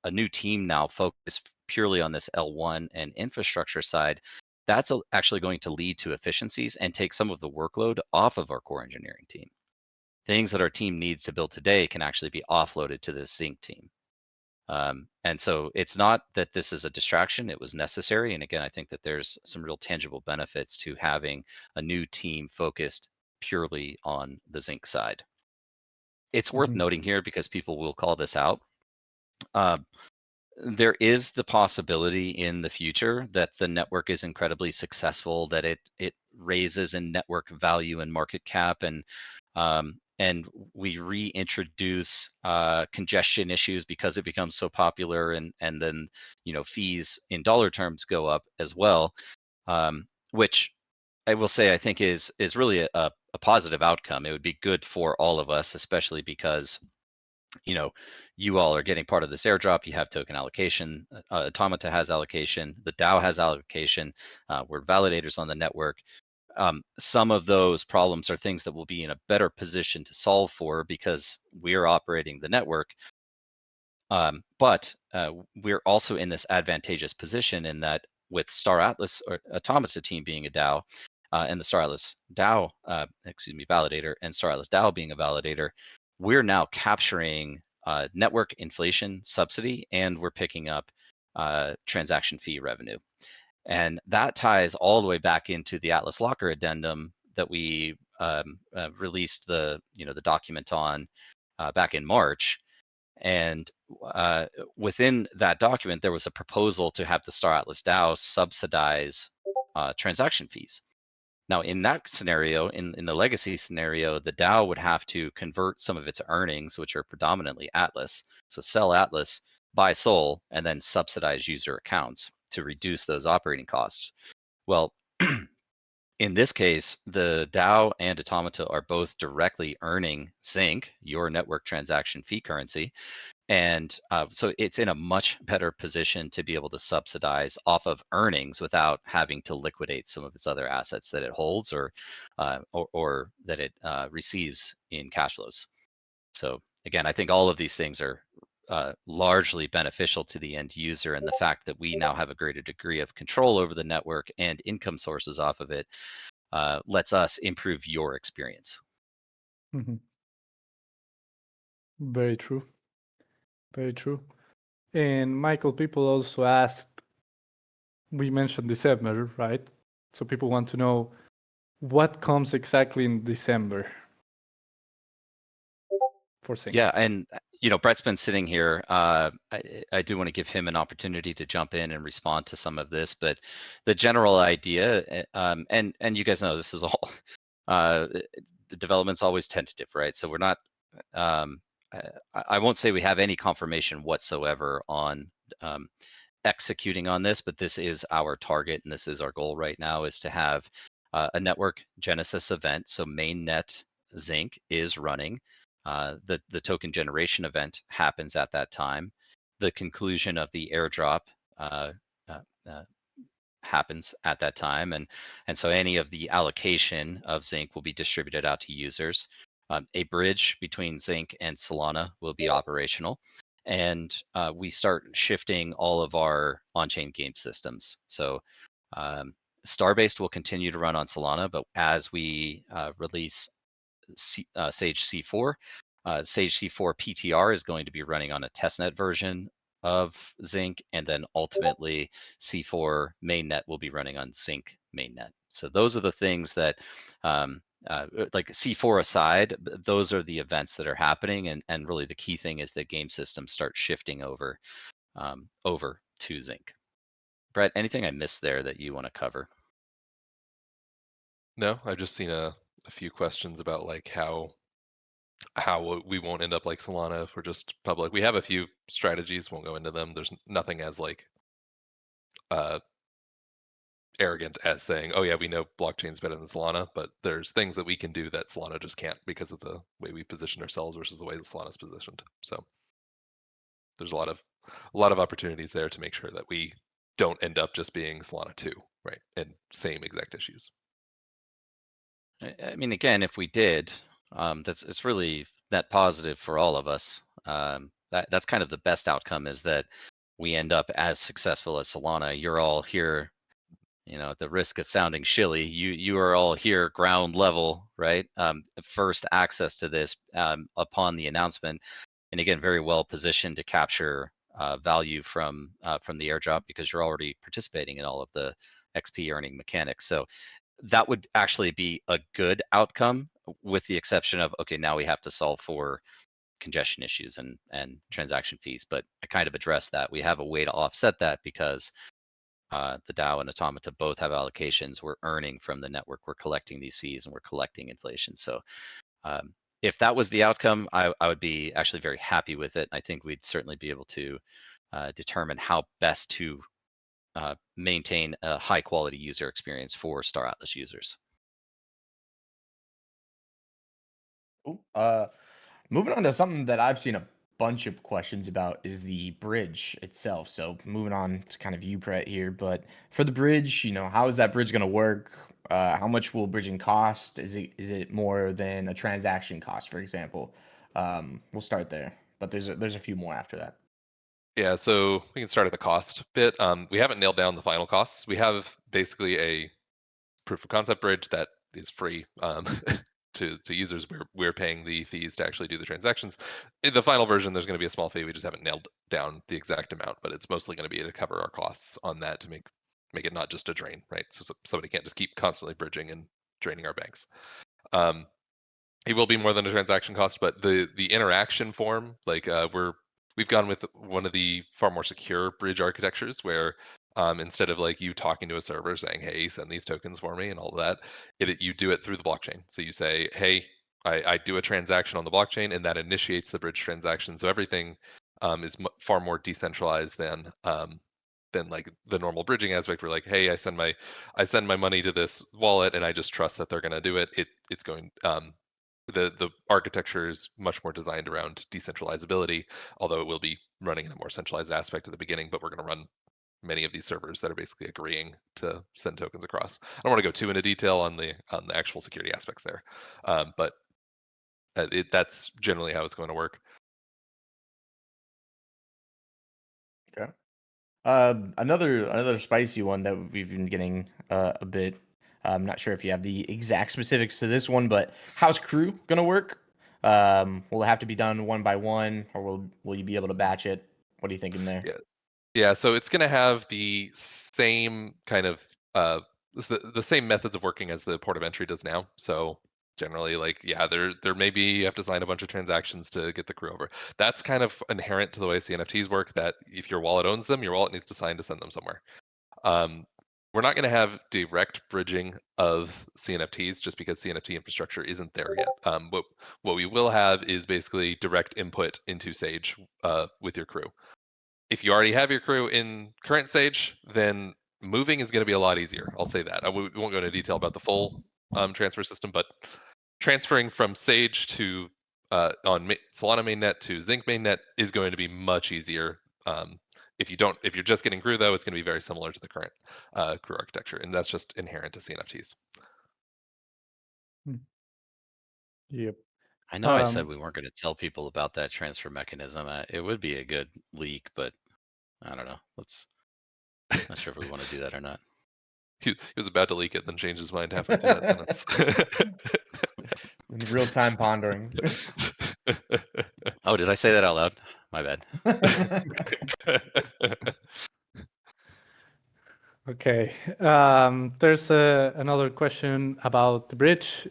new team now focused purely on this L1 and infrastructure side, that's actually going to lead to efficiencies and take some of the workload off of our core engineering team. Things that our team needs to build today can actually be offloaded to this z.ink team. And so it's not that this is a distraction, it was necessary. And again, I think that there's some real tangible benefits to having a new team focused purely on the z.ink side. It's worth noting here, because people will call this out. There is the possibility in the future that the network is incredibly successful, that it raises in network value and market cap, and we reintroduce congestion issues because it becomes so popular, and then fees in dollar terms go up as well, which I will say I think is really a positive outcome. It would be good for all of us, especially because you all are getting part of this airdrop. You have token allocation. Automata has allocation. The DAO has allocation. We're validators on the network. Some of those problems are things that we'll be in a better position to solve for because we're operating the network. But we're also in this advantageous position in that with Star Atlas or Automata team being a DAO, and the Star Atlas DAO, validator, and Star Atlas DAO being a validator, we're now capturing network inflation subsidy, and we're picking up transaction fee revenue. And that ties all the way back into the Atlas Locker addendum that we released the document on back in March. And within that document, there was a proposal to have the Star Atlas DAO subsidize transaction fees. Now, in that scenario, in the legacy scenario, the DAO would have to convert some of its earnings, which are predominantly Atlas, so sell Atlas, buy Sol, and then subsidize user accounts to reduce those operating costs. Well, in this case, the DAO and Automata are both directly earning z.ink, your network transaction fee currency. And so it's in a much better position to be able to subsidize off of earnings without having to liquidate some of its other assets that it holds or that it receives in cash flows. So again, I think all of these things are largely beneficial to the end user, and the fact that we now have a greater degree of control over the network and income sources off of it lets us improve your experience. Very true. Very true. And Michael, people also asked, we mentioned December, right? So people want to know what comes exactly in December for z.ink. Yeah, and Brett's been sitting here. I do want to give him an opportunity to jump in and respond to some of this, but the general idea, and you guys know this is all the development's always tentative, right? So we're not. I won't say we have any confirmation whatsoever on executing on this, but this is our target and this is our goal right now, is to have a network genesis event. So mainnet z.ink is running. The token generation event happens at that time. The conclusion of the airdrop happens at that time, and so any of the allocation of z.ink will be distributed out to users. A bridge between z.ink and Solana will be operational, and we start shifting all of our on-chain game systems. So Starbase will continue to run on Solana, but as we release Sage C4, Sage C4 PTR is going to be running on a testnet version of z.ink, and then ultimately C4 mainnet will be running on z.ink mainnet. So those are the things that like C4 aside, those are the events that are happening, and really the key thing is that game systems start shifting over to z.ink. Brett, anything I missed there that you want to cover? No, I've just seen a few questions about like how we won't end up like Solana if we're just public. We have a few strategies, won't go into them. There's nothing as like arrogant as saying, oh yeah, we know blockchain's better than Solana, but there's things that we can do that Solana just can't because of the way we position ourselves versus the way that Solana's positioned. So there's a lot of opportunities there to make sure that we don't end up just being Solana 2, right? And same exact issues. I mean, again, if we did, it's really net positive for all of us. That's kind of the best outcome, is that we end up as successful as Solana. You're all here, at the risk of sounding shilly, you are all here ground level, right? First access to this upon the announcement, and again, very well positioned to capture value from the airdrop, because you're already participating in all of the XP earning mechanics. So that would actually be a good outcome, with the exception of, okay, now we have to solve for congestion issues and transaction fees. But I kind of addressed that. We have a way to offset that, because the DAO and Automata both have allocations. We're earning from the network. We're collecting these fees, and we're collecting inflation. So if that was the outcome, I would be actually very happy with it. I think we'd certainly be able to determine how best to maintain a high quality user experience for Star Atlas users. Ooh, moving on to something that I've seen a bunch of questions about is the bridge itself. So moving on to kind of you, Brett, here. But for the bridge, how is that bridge going to work? How much will bridging cost? Is it more than a transaction cost, for example? We'll start there, but there's a few more after that. Yeah, so we can start at the cost bit. We haven't nailed down the final costs. We have basically a proof of concept bridge that is free to users. We're paying the fees to actually do the transactions. In the final version, there's going to be a small fee. We just haven't nailed down the exact amount, but it's mostly going to be to cover our costs on that, to make it not just a drain, right? So somebody can't just keep constantly bridging and draining our banks. It will be more than a transaction cost, but the interaction form, like we've gone with one of the far more secure bridge architectures, where instead of like you talking to a server saying, hey, send these tokens for me and all of that, you do it through the blockchain. So you say, hey, I do a transaction on the blockchain, and that initiates the bridge transaction. So everything is far more decentralized than like the normal bridging aspect, where like, hey, I send my money to this wallet, and I just trust that they're going to do it. It's going the architecture is much more designed around decentralizability, although it will be running in a more centralized aspect at the beginning. But we're going to run many of these servers that are basically agreeing to send tokens across. I don't want to go too into detail on the actual security aspects there, but that's generally how it's going to work. Okay. Another spicy one that we've been getting a bit. I'm not sure if you have the exact specifics to this one, but how's crew gonna work? Will it have to be done one by one, or will you be able to batch it? What are you thinking there? Yeah. Yeah, so it's going to have the same kind of the same methods of working as the port of entry does now. So generally, like, yeah, there may be, you have to sign a bunch of transactions to get the crew over. That's kind of inherent to the way CNFTs work, that if your wallet owns them, your wallet needs to sign to send them somewhere. We're not going to have direct bridging of CNFTs, just because CNFT infrastructure isn't there yet. What we will have is basically direct input into Sage with your crew. If you already have your crew in current Sage, then moving is going to be a lot easier. I'll say that. We won't go into detail about the full transfer system, but transferring from Sage to Solana mainnet to z.ink mainnet is going to be much easier. If you're just getting crew, though, it's going to be very similar to the current crew architecture, and that's just inherent to CNFTs. Yep. I know I said we weren't going to tell people about that transfer mechanism. It would be a good leak, but I don't know. Not sure if we want to do that or not. He was about to leak it, then changed his mind halfway through that sentence. In real time pondering. Oh, did I say that out loud? My bad. Okay. There's another question about the bridge,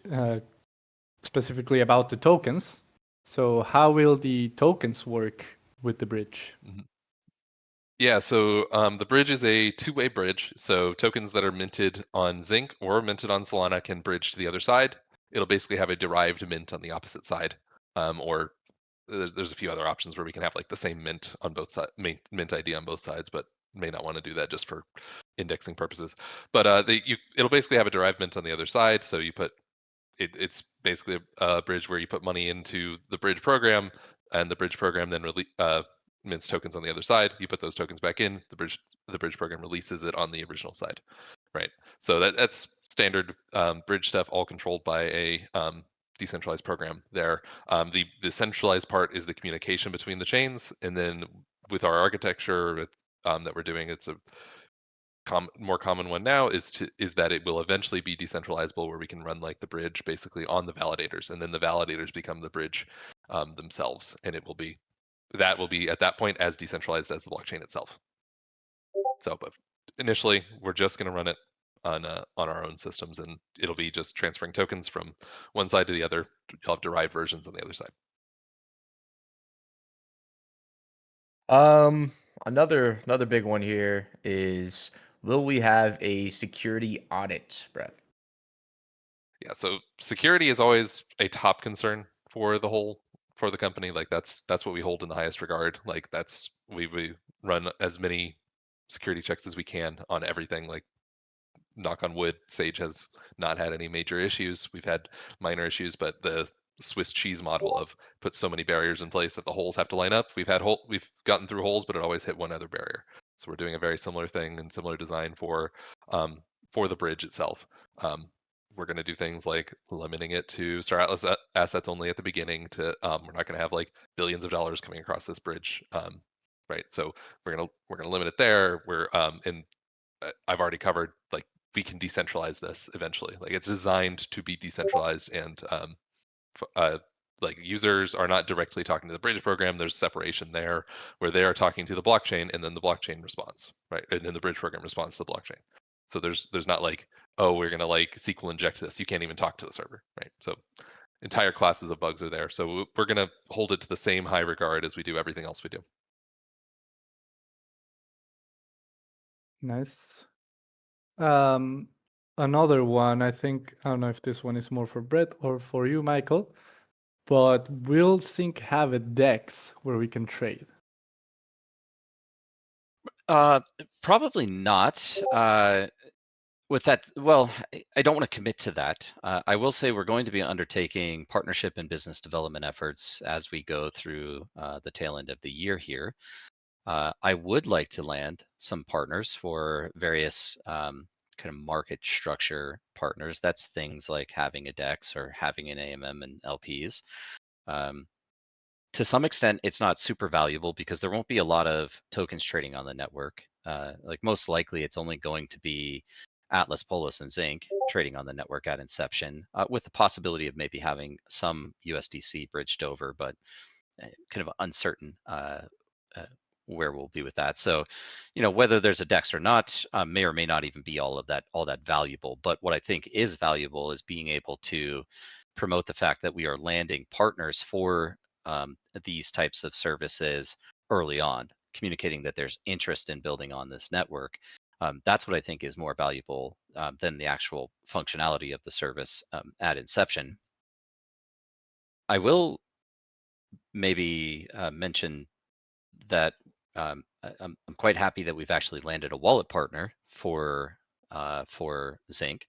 specifically about the tokens. So how will the tokens work with the bridge? Yeah, so the bridge is a two-way bridge. So tokens that are minted on z.ink or minted on Solana can bridge to the other side. It'll basically have a derived mint on the opposite side, or there's a few other options where we can have like the same mint on both sides, mint ID on both sides, but may not want to do that just for indexing purposes. But it'll basically have a derived mint on the other side. So you put it's basically a bridge where you put money into the bridge program, and the bridge program then mints tokens on the other side. You put those tokens back in, the bridge program releases it on the original side, right? So that's standard bridge stuff, all controlled by a decentralized program there. The centralized part is the communication between the chains, and then with our architecture that we're doing, it's a more common one now is that it will eventually be decentralizable, where we can run like the bridge basically on the validators, and then the validators become the bridge themselves, and it will be at that point as decentralized as the blockchain itself. So, but initially we're just going to run it on our own systems, and it'll be just transferring tokens from one side to the other. You'll have derived versions on the other side. Another big one here is, will we have a security audit, Brett? Yeah, so security is always a top concern for the company. Like that's what we hold in the highest regard. Like we run as many security checks as we can on everything. Like knock on wood, Sage has not had any major issues. We've had minor issues, but the Swiss cheese model of put so many barriers in place that the holes have to line up. We've gotten through holes, but it always hit one other barrier. So we're doing a very similar thing and similar design for the bridge itself. We're going to do things like limiting it to Star Atlas assets only at the beginning. We're not going to have like billions of dollars coming across this bridge, right? So we're gonna limit it there. I've already covered, like, we can decentralize this eventually. Like it's designed to be decentralized, and like users are not directly talking to the bridge program. There's separation there where they are talking to the blockchain, and then the blockchain responds, right? And then the bridge program responds to the blockchain. So there's not like, oh, we're gonna like SQL inject this. You can't even talk to the server, right? So entire classes of bugs are there. So we're gonna hold it to the same high regard as we do everything else we do. Nice. Another one, I don't know if this one is more for Brett or for you, Michael, but will z.ink have a DEX where we can trade? Probably not. With that, well, I don't want to commit to that. I will say we're going to be undertaking partnership and business development efforts as we go through the tail end of the year here. I would like to land some partners for various kind of market structure partners. That's things like having a DEX or having an AMM and LPs. To some extent, it's not super valuable because there won't be a lot of tokens trading on the network. Like most likely, it's only going to be Atlas, Polis, and z.ink trading on the network at inception, with the possibility of maybe having some USDC bridged over, but kind of uncertain where we'll be with that. So, whether there's a DEX or not may or may not even be all that valuable. But what I think is valuable is being able to promote the fact that we are landing partners for these types of services early on, communicating that there's interest in building on this network. That's what I think is more valuable than the actual functionality of the service at inception. I will maybe mention that I'm quite happy that we've actually landed a wallet partner for z.ink.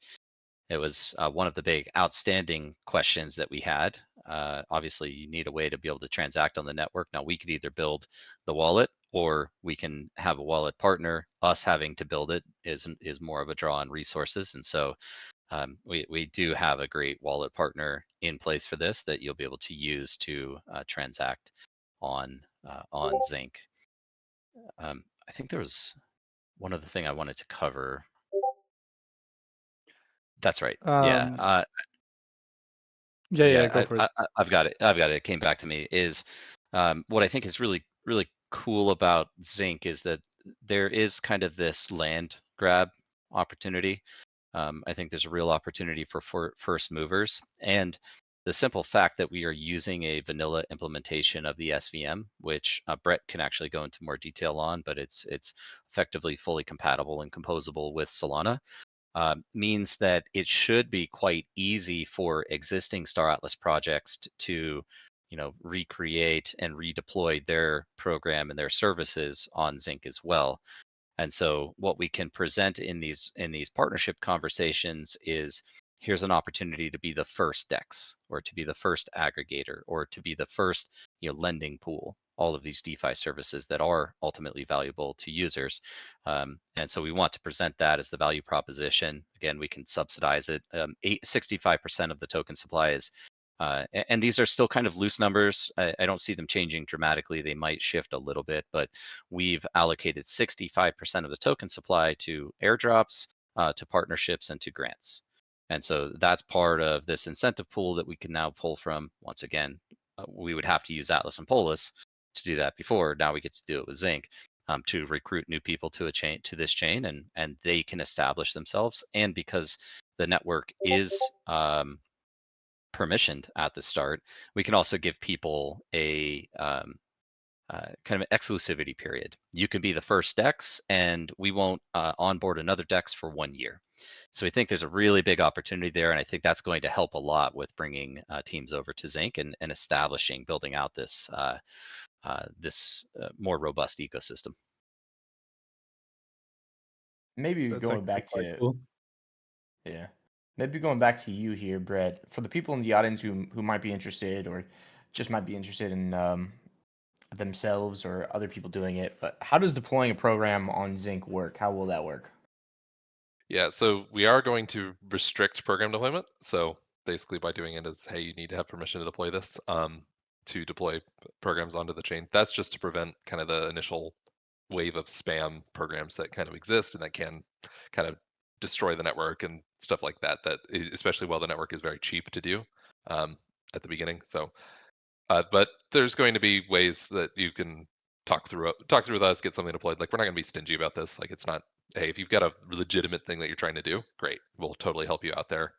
It was one of the big outstanding questions that we had. Obviously, you need a way to be able to transact on the network. Now, we could either build the wallet, or we can have a wallet partner. Us having to build it is more of a draw on resources, and so we do have a great wallet partner in place for this that you'll be able to use to transact on z.ink. I think there was one other thing I wanted to cover. That's right. Yeah. Yeah, go for it. I've got it. It came back to me. Is what I think is really, really cool about z.ink is that there is kind of this land grab opportunity. I think there's a real opportunity for first movers, and the simple fact that we are using a vanilla implementation of the SVM, which Brett can actually go into more detail on, but it's effectively fully compatible and composable with Solana, means that it should be quite easy for existing Star Atlas projects to recreate and redeploy their program and their services on z.ink as well. And so what we can present in these partnership conversations is, here's an opportunity to be the first DEX, or to be the first aggregator, or to be the first lending pool, all of these DeFi services that are ultimately valuable to users. And so we want to present that as the value proposition. Again, we can subsidize it. 65% of the token supply is and these are still kind of loose numbers. I don't see them changing dramatically. They might shift a little bit, but we've allocated 65% of the token supply to airdrops, to partnerships, and to grants. And so that's part of this incentive pool that we can now pull from. Once again, we would have to use Atlas and Polis to do that before. Now we get to do it with z.ink, to recruit new people to this chain, and they can establish themselves. And because the network is permissioned at the start, we can also give people a kind of an exclusivity period. You can be the first DEX, and we won't onboard another DEX for 1 year. So we think there's a really big opportunity there, and I think that's going to help a lot with bringing teams over to z.ink and establishing, building out this more robust ecosystem. Maybe That's going actually back quite to cool. Yeah. Maybe going back to you here, Brett, for the people in the audience who might be interested, or just might be interested in themselves or other people doing it, but how does deploying a program on z.ink work? How will that work? Yeah, so we are going to restrict program deployment. So basically by doing it is, hey, you need to have permission to deploy this, to deploy programs onto the chain. That's just to prevent kind of the initial wave of spam programs that kind of exist and that can kind of destroy the network and stuff like that, especially while the network is very cheap to do at the beginning. So but there's going to be ways that you can talk through with us, get something deployed. Like, we're not going to be stingy about this. Like, it's not, hey, if you've got a legitimate thing that you're trying to do, great, we'll totally help you out there.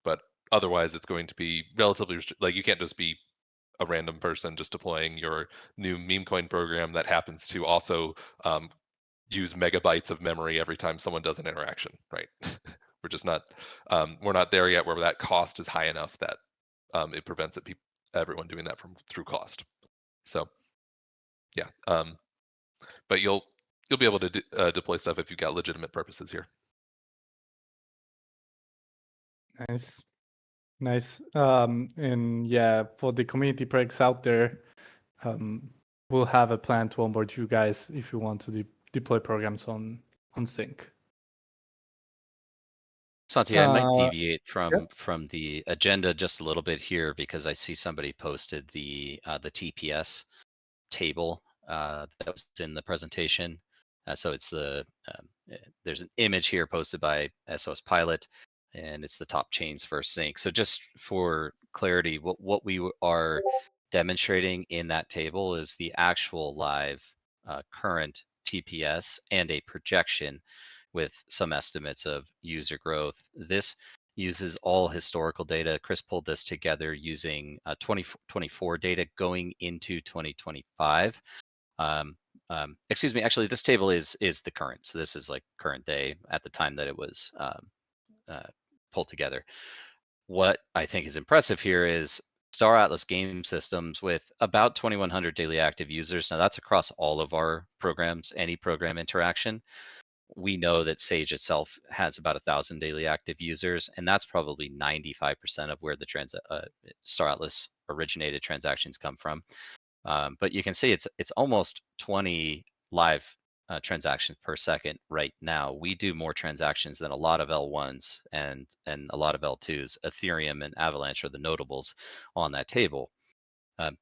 But otherwise, it's going to be relatively like, you can't just be a random person just deploying your new meme coin program that happens to also use megabytes of memory every time someone does an interaction, right? We're just not we're not there yet where that cost is high enough that it prevents everyone doing that through cost. So yeah, but you'll be able to deploy stuff if you've got legitimate purposes here. Nice. And yeah, for the community projects out there, we'll have a plan to onboard you guys if you want to deploy programs on z.ink. Santi, I might deviate yep. from the agenda just a little bit here, because I see somebody posted the TPS table that was in the presentation. So it's there's an image here posted by SOS Pilot, and it's the top chains for z.ink. So just for clarity, what we are demonstrating in that table is the actual live current TPS and a projection with some estimates of user growth. This uses all historical data. Chris pulled this together using 2024 data going into 2025. Excuse me, actually, this table is the current. So this is like current day at the time that it was pulled together. What I think is impressive here is Star Atlas game systems with about 2,100 daily active users. Now that's across all of our programs, any program interaction. We know that Sage itself has about 1,000 daily active users, and that's probably 95% of where the Star Atlas originated transactions come from. But you can see it's almost 20 live transactions per second right now. We do more transactions than a lot of L1s and a lot of L2s. Ethereum and Avalanche are the notables on that table.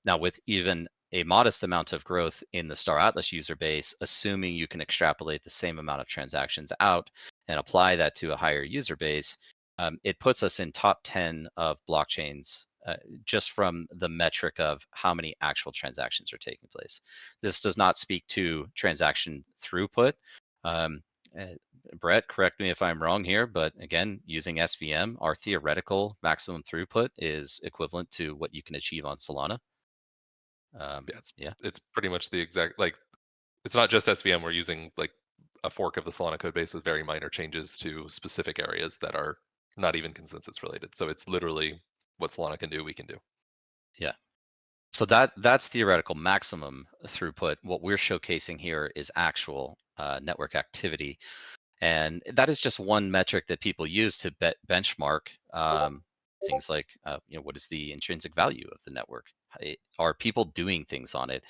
Now, with even a modest amount of growth in the Star Atlas user base, assuming you can extrapolate the same amount of transactions out and apply that to a higher user base, it puts us in top 10 of blockchains just from the metric of how many actual transactions are taking place. This does not speak to transaction throughput. Brett, correct me if I'm wrong here, but again, using SVM, our theoretical maximum throughput is equivalent to what you can achieve on Solana. Yeah, Yeah. it's pretty much the exact, like, it's not just SVM. We're using like a fork of the Solana code base with very minor changes to specific areas that are not even consensus related. So it's literally what Solana can do, we can do. Yeah. So that's theoretical maximum throughput. What we're showcasing here is actual network activity. And that is just one metric that people use to benchmark things like, what is the intrinsic value of the network? Are people doing things on it?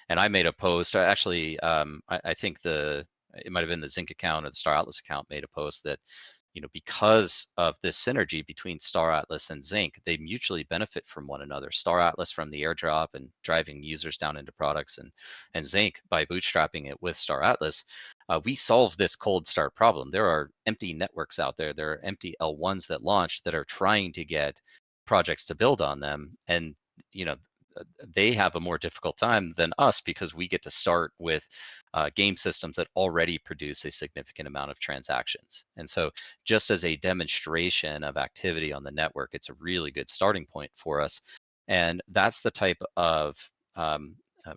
And I made a post. Actually, I think it might have been the z.ink account or the Star Atlas account made a post that, because of this synergy between Star Atlas and z.ink, they mutually benefit from one another. Star Atlas from the airdrop and driving users down into products, and z.ink by bootstrapping it with Star Atlas. We solve this cold start problem. There are empty networks out there. There are empty L1s that launch that are trying to get projects to build on them. And, you know, they have a more difficult time than us because we get to start with game systems that already produce a significant amount of transactions. And so just as a demonstration of activity on the network, it's a really good starting point for us. And that's the type of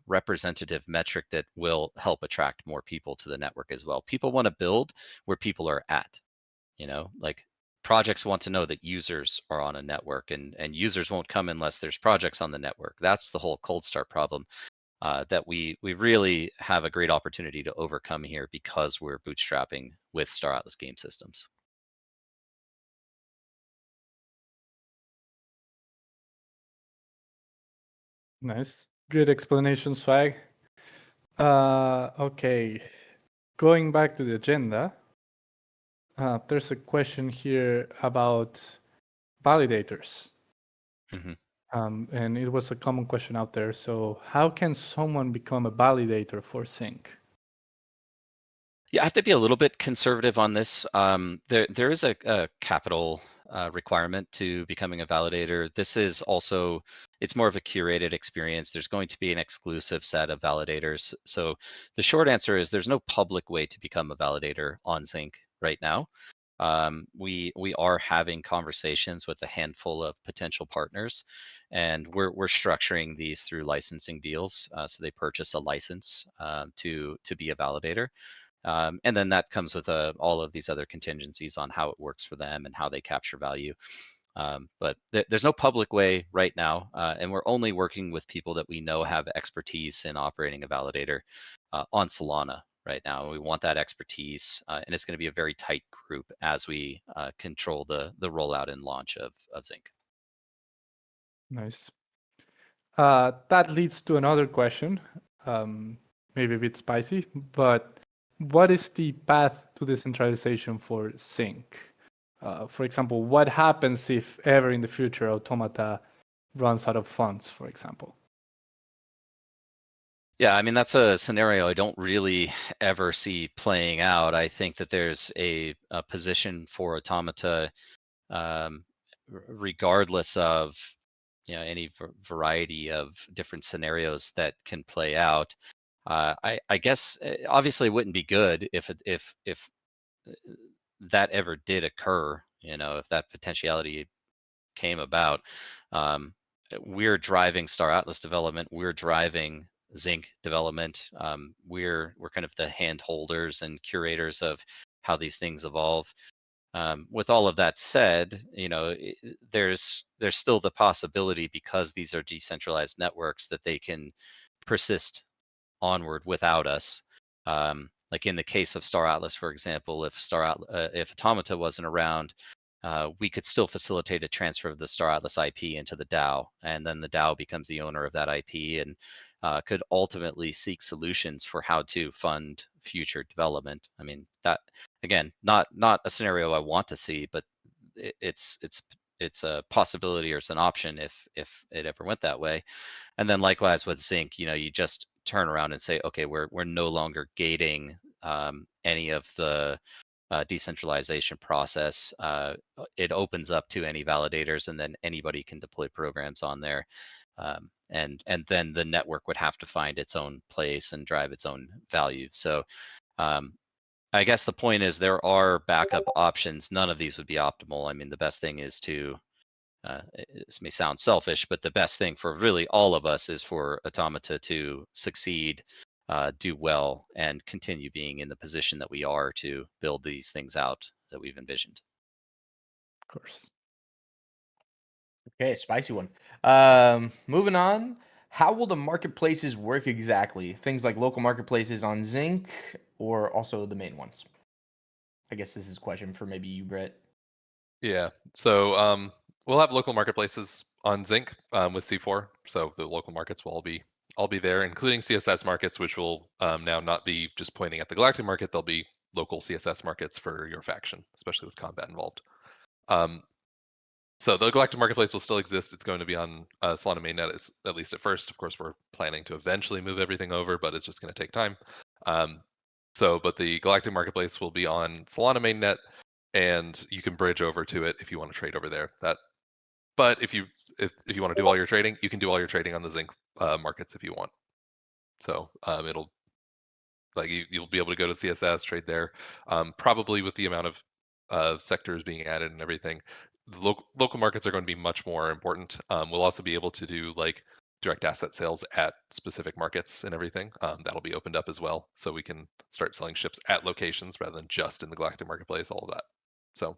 representative metric that will help attract more people to the network as well. People want to build where people are at, like projects want to know that users are on a network, and users won't come unless there's projects on the network. That's the whole cold start problem that we really have a great opportunity to overcome here because we're bootstrapping with Star Atlas game systems. Nice. Good explanation, Swag. Okay. Going back to the agenda, there's a question here about validators. Mhm. And it was a common question out there. So how can someone become a validator for z.ink? Yeah, I have to be a little bit conservative on this. There is a capital requirement to becoming a validator. This is also, it's more of a curated experience. There's going to be an exclusive set of validators. So the short answer is there's no public way to become a validator on z.ink right now. We are having conversations with a handful of potential partners, and we're structuring these through licensing deals. So they purchase a license to be a validator. And then that comes with all of these other contingencies on how it works for them and how they capture value. But there's no public way right now, and we're only working with people that we know have expertise in operating a validator on Solana right now. We want that expertise, and it's going to be a very tight group as we control the rollout and launch of z.ink. Nice. That leads to another question, maybe a bit spicy, but what is the path to decentralization for z.ink? For example, what happens if ever in the future Automata runs out of funds, for example? Yeah, I mean, that's a scenario I don't really ever see playing out. I think that there's a position for Automata, regardless of any variety of different scenarios that can play out. I guess obviously it wouldn't be good if that ever did occur. If that potentiality came about. Um, we're driving Star Atlas development. We're driving z.ink development. We're kind of the hand holders and curators of how these things evolve. With all of that said, there's still the possibility, because these are decentralized networks, that they can persist onward without us. Like in the case of Star Atlas, for example, if Automata wasn't around, we could still facilitate a transfer of the Star Atlas IP into the DAO, and then the DAO becomes the owner of that IP and could ultimately seek solutions for how to fund future development. I mean, that again, not a scenario I want to see, but it's a possibility, or it's an option if it ever went that way. And then likewise with z.ink, you just turn around and say, okay, we're no longer gating any of the decentralization process. It opens up to any validators, and then anybody can deploy programs on there. And then the network would have to find its own place and drive its own value. So I guess the point is there are backup options. None of these would be optimal. I mean, the best thing is to, this may sound selfish, but the best thing for really all of us is for Automata to succeed, do well, and continue being in the position that we are to build these things out that we've envisioned. Of course. Okay, spicy one. Moving on. How will the marketplaces work exactly? Things like local marketplaces on z.ink or also the main ones? I guess this is a question for maybe you, Brett. Yeah. So we'll have local marketplaces on z.ink with C4. So the local markets will all be there, including CSS markets, which will now not be just pointing at the Galactic market. They'll be local CSS markets for your faction, especially with combat involved. So the Galactic Marketplace will still exist. It's going to be on Solana mainnet, at least at first. Of course, we're planning to eventually move everything over, but it's just going to take time. But the Galactic Marketplace will be on Solana mainnet, and you can bridge over to it if you want to trade over there. But if you want to do all your trading, you can do all your trading on the z.ink markets if you want. So it'll you'll be able to go to CSS, trade there, probably with the amount of sectors being added and everything. The local markets are going to be much more important. We'll also be able to do like direct asset sales at specific markets and everything. That'll be opened up as well, so we can start selling ships at locations rather than just in the Galactic Marketplace. All of that. So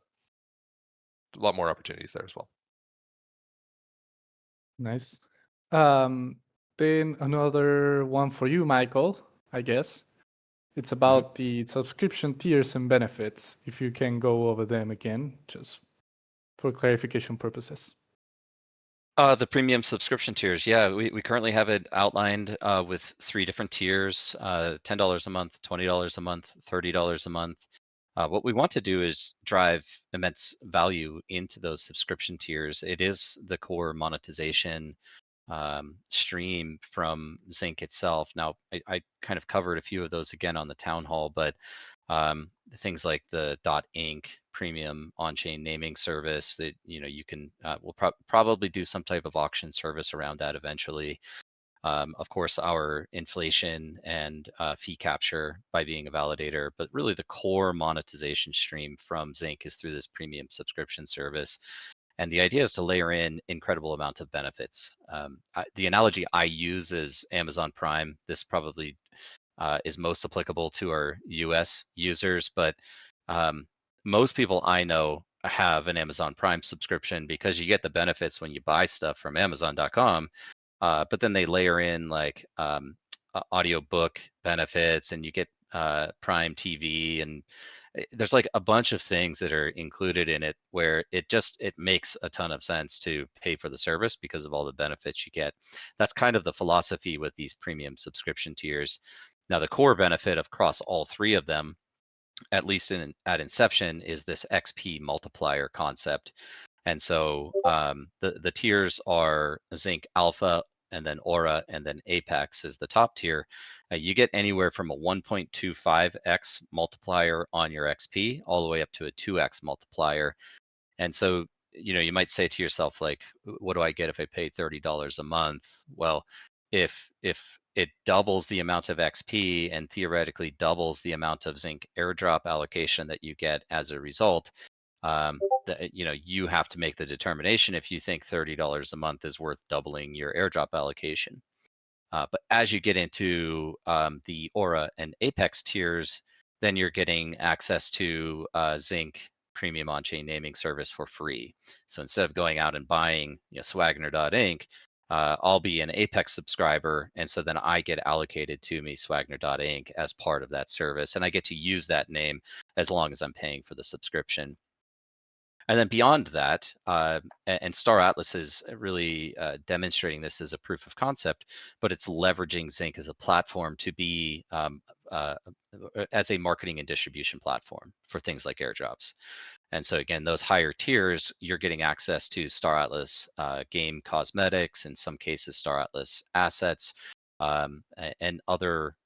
a lot more opportunities there as well. Nice. Then another one for you, Michael, I guess. It's about the subscription tiers and benefits. If you can go over them again, just for clarification purposes. The premium subscription tiers, yeah, we currently have it outlined with 3 different tiers: $10 a month, $20 a month, $30 a month. What we want to do is drive immense value into those subscription tiers. It is the core monetization stream from z.ink itself. Now, I kind of covered a few of those again on the town hall, but things like the .ink premium on-chain naming service that you can we'll probably do some type of auction service around that eventually. Of course, our inflation and fee capture by being a validator, but really the core monetization stream from z.ink is through this premium subscription service. And the idea is to layer in incredible amounts of benefits. The analogy I use is Amazon Prime. This probably is most applicable to our US users, but most people I know have an Amazon Prime subscription because you get the benefits when you buy stuff from Amazon.com, but then they layer in like audiobook benefits, and you get Prime TV, and there's like a bunch of things that are included in it where it makes a ton of sense to pay for the service because of all the benefits you get. That's kind of the philosophy with these premium subscription tiers. Now, the core benefit across all 3 of them, at least at inception, is this XP multiplier concept. And so the tiers are z.ink Alpha, and then Aura, and then Apex is the top tier. You get anywhere from a 1.25x multiplier on your XP all the way up to a 2x multiplier. And so, you might say to yourself, like, what do I get if I pay $30 a month? Well, if it doubles the amount of XP and theoretically doubles the amount of z.ink airdrop allocation that you get as a result, you have to make the determination if you think $30 a month is worth doubling your airdrop allocation. But as you get into the Aura and Apex tiers, then you're getting access to z.ink premium on-chain naming service for free. So instead of going out and buying Swagner.ink, I'll be an Apex subscriber, and so then I get allocated to me Swagner.ink as part of that service, and I get to use that name as long as I'm paying for the subscription. And then beyond that, and Star Atlas is really demonstrating this as a proof of concept, but it's leveraging z.ink as a platform to be as a marketing and distribution platform for things like airdrops. And so again, those higher tiers, you're getting access to Star Atlas game cosmetics, in some cases Star Atlas assets, and other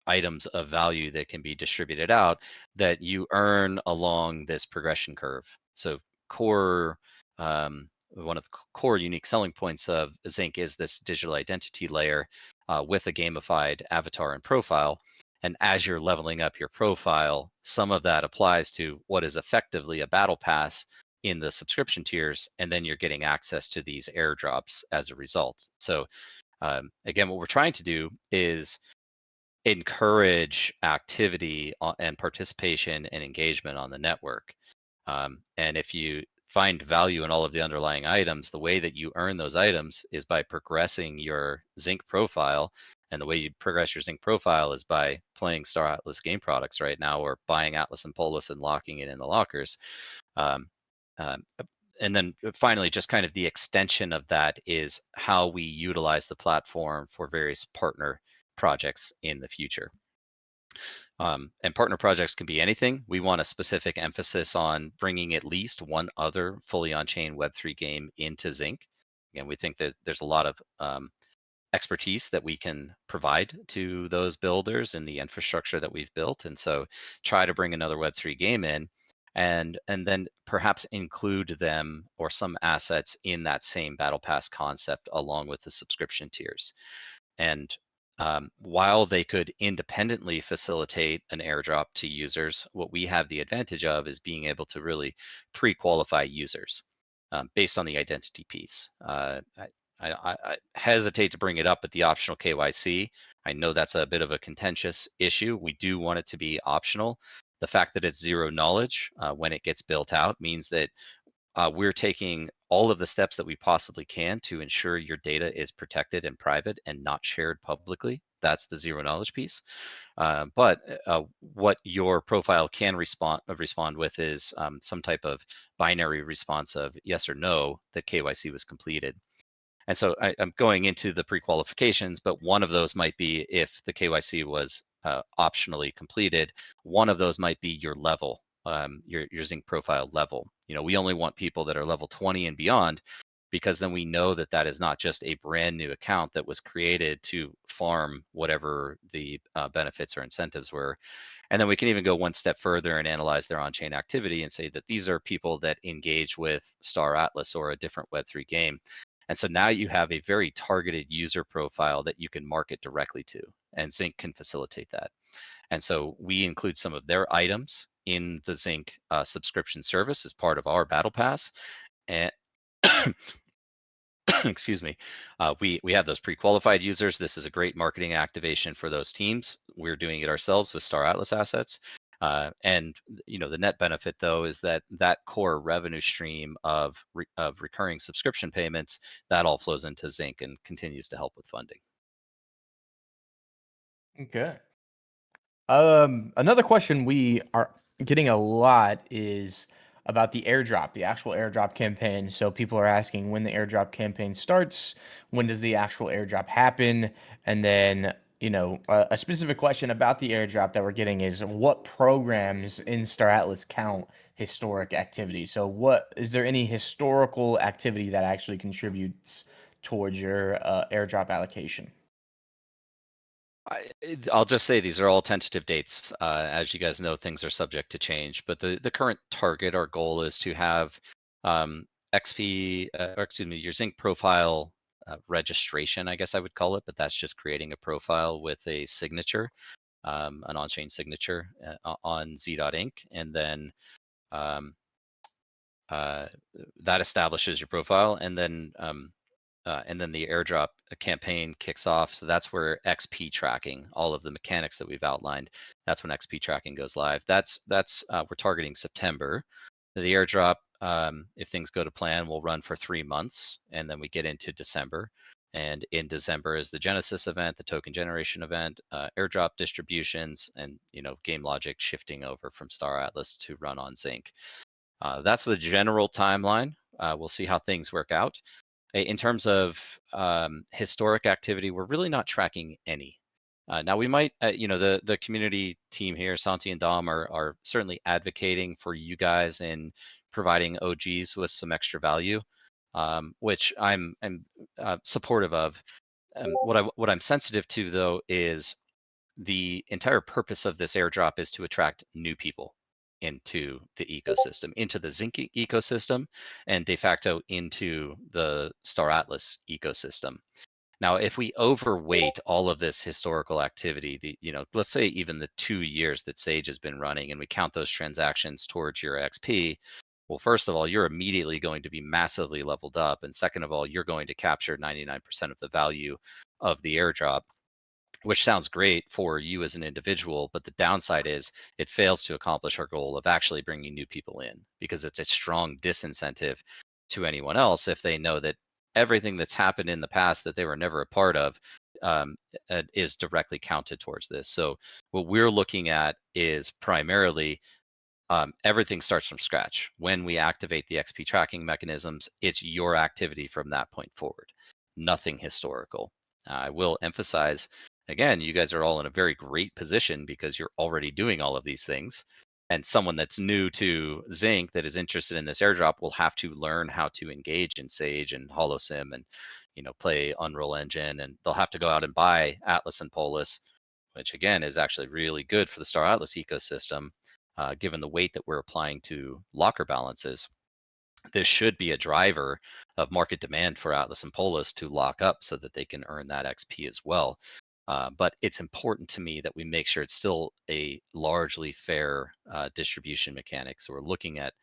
items of value that can be distributed out that you earn along this progression curve. So core, one of the core unique selling points of z.ink is this digital identity layer with a gamified avatar and profile. And as you're leveling up your profile, some of that applies to what is effectively a battle pass in the subscription tiers, and then you're getting access to these airdrops as a result. So again, what we're trying to do is encourage activity and participation and engagement on the network. And if you find value in all of the underlying items, the way that you earn those items is by progressing your z.ink profile. And the way you progress your z.ink profile is by playing Star Atlas game products right now, or buying Atlas and Polus and locking it in the lockers. Um, um, and then finally, just kind of the extension of that is how we utilize the platform for various partner projects in the future. And partner projects can be anything. We want a specific emphasis on bringing at least one other fully on-chain Web3 game into z.ink. Again, we think that there's a lot of expertise that we can provide to those builders in the infrastructure that we've built. And so try to bring another Web3 game in, and then perhaps include them or some assets in that same battle pass concept along with the subscription tiers. And while they could independently facilitate an airdrop to users, what we have the advantage of is being able to really pre-qualify users based on the identity piece. I hesitate to bring it up, but the optional KYC, I know that's a bit of a contentious issue. We do want it to be optional. The fact that it's zero knowledge when it gets built out means that we're taking all of the steps that we possibly can to ensure your data is protected and private and not shared publicly. That's the zero knowledge piece. But what your profile can respond with is some type of binary response of yes or no that KYC was completed. And so I'm going into the pre-qualifications, but one of those might be if the KYC was optionally completed. One of those might be your level, your z.ink profile level. We only want people that are level 20 and beyond, because then we know that that is not just a brand new account that was created to farm whatever the benefits or incentives were. And then we can even go one step further and analyze their on-chain activity and say that these are people that engage with Star Atlas or a different Web3 game. And so now you have a very targeted user profile that you can market directly to, and z.ink can facilitate that. And so we include some of their items in the z.ink subscription service as part of our battle pass. And excuse me, we have those pre-qualified users. This is a great marketing activation for those teams. We're doing it ourselves with Star Atlas assets. And the net benefit though is that core revenue stream of recurring subscription payments, that all flows into z.ink and continues to help with funding. Okay. Another question we are getting a lot is about the airdrop, the actual airdrop campaign. So people are asking when the airdrop campaign starts, when does the actual airdrop happen, and then a specific question about the airdrop that we're getting is what programs in Star Atlas count historic activity. So what is there any historical activity that actually contributes towards your airdrop allocation? I'll just say these are all tentative dates. As you guys know, things are subject to change, but the current target, our goal is to have XP, or excuse me, your z.ink profile registration, I guess I would call it, but that's just creating a profile with a signature, an on-chain signature on z.ink, and then that establishes your profile, and then the airdrop campaign kicks off. So that's where XP tracking, all of the mechanics that we've outlined, that's when XP tracking goes live. That's we're targeting September. The airdrop, if things go to plan, will run for 3 months, and then we get into December. And in December is the Genesis event, the token generation event, airdrop distributions, and game logic shifting over from Star Atlas to run on z.ink. That's the general timeline. We'll see how things work out. In terms of historic activity, we're really not tracking any. Now we might, the community team here, Santi and Dom, are certainly advocating for you guys in providing OGs with some extra value, which I'm supportive of. What I'm sensitive to though is the entire purpose of this airdrop is to attract new people into the ecosystem, into the z.ink ecosystem, and de facto into the Star Atlas ecosystem. Now, if we overweight all of this historical activity, let's say even the 2 years that Sage has been running, and we count those transactions towards your XP, well, first of all, you're immediately going to be massively leveled up. And second of all, you're going to capture 99% of the value of the airdrop, which sounds great for you as an individual. But the downside is it fails to accomplish our goal of actually bringing new people in, because it's a strong disincentive to anyone else if they know that everything that's happened in the past that they were never a part of is directly counted towards this. So what we're looking at is primarily everything starts from scratch. When we activate the XP tracking mechanisms, it's your activity from that point forward, nothing historical. I will emphasize, again, you guys are all in a very great position because you're already doing all of these things. And someone that's new to z.ink that is interested in this airdrop will have to learn how to engage in Sage and HoloSim and play Unreal Engine, and they'll have to go out and buy Atlas and Polus, which again is actually really good for the Star Atlas ecosystem, given the weight that we're applying to locker balances. This should be a driver of market demand for Atlas and Polus to lock up so that they can earn that XP as well. But it's important to me that we make sure it's still a largely fair distribution mechanic. So we're looking at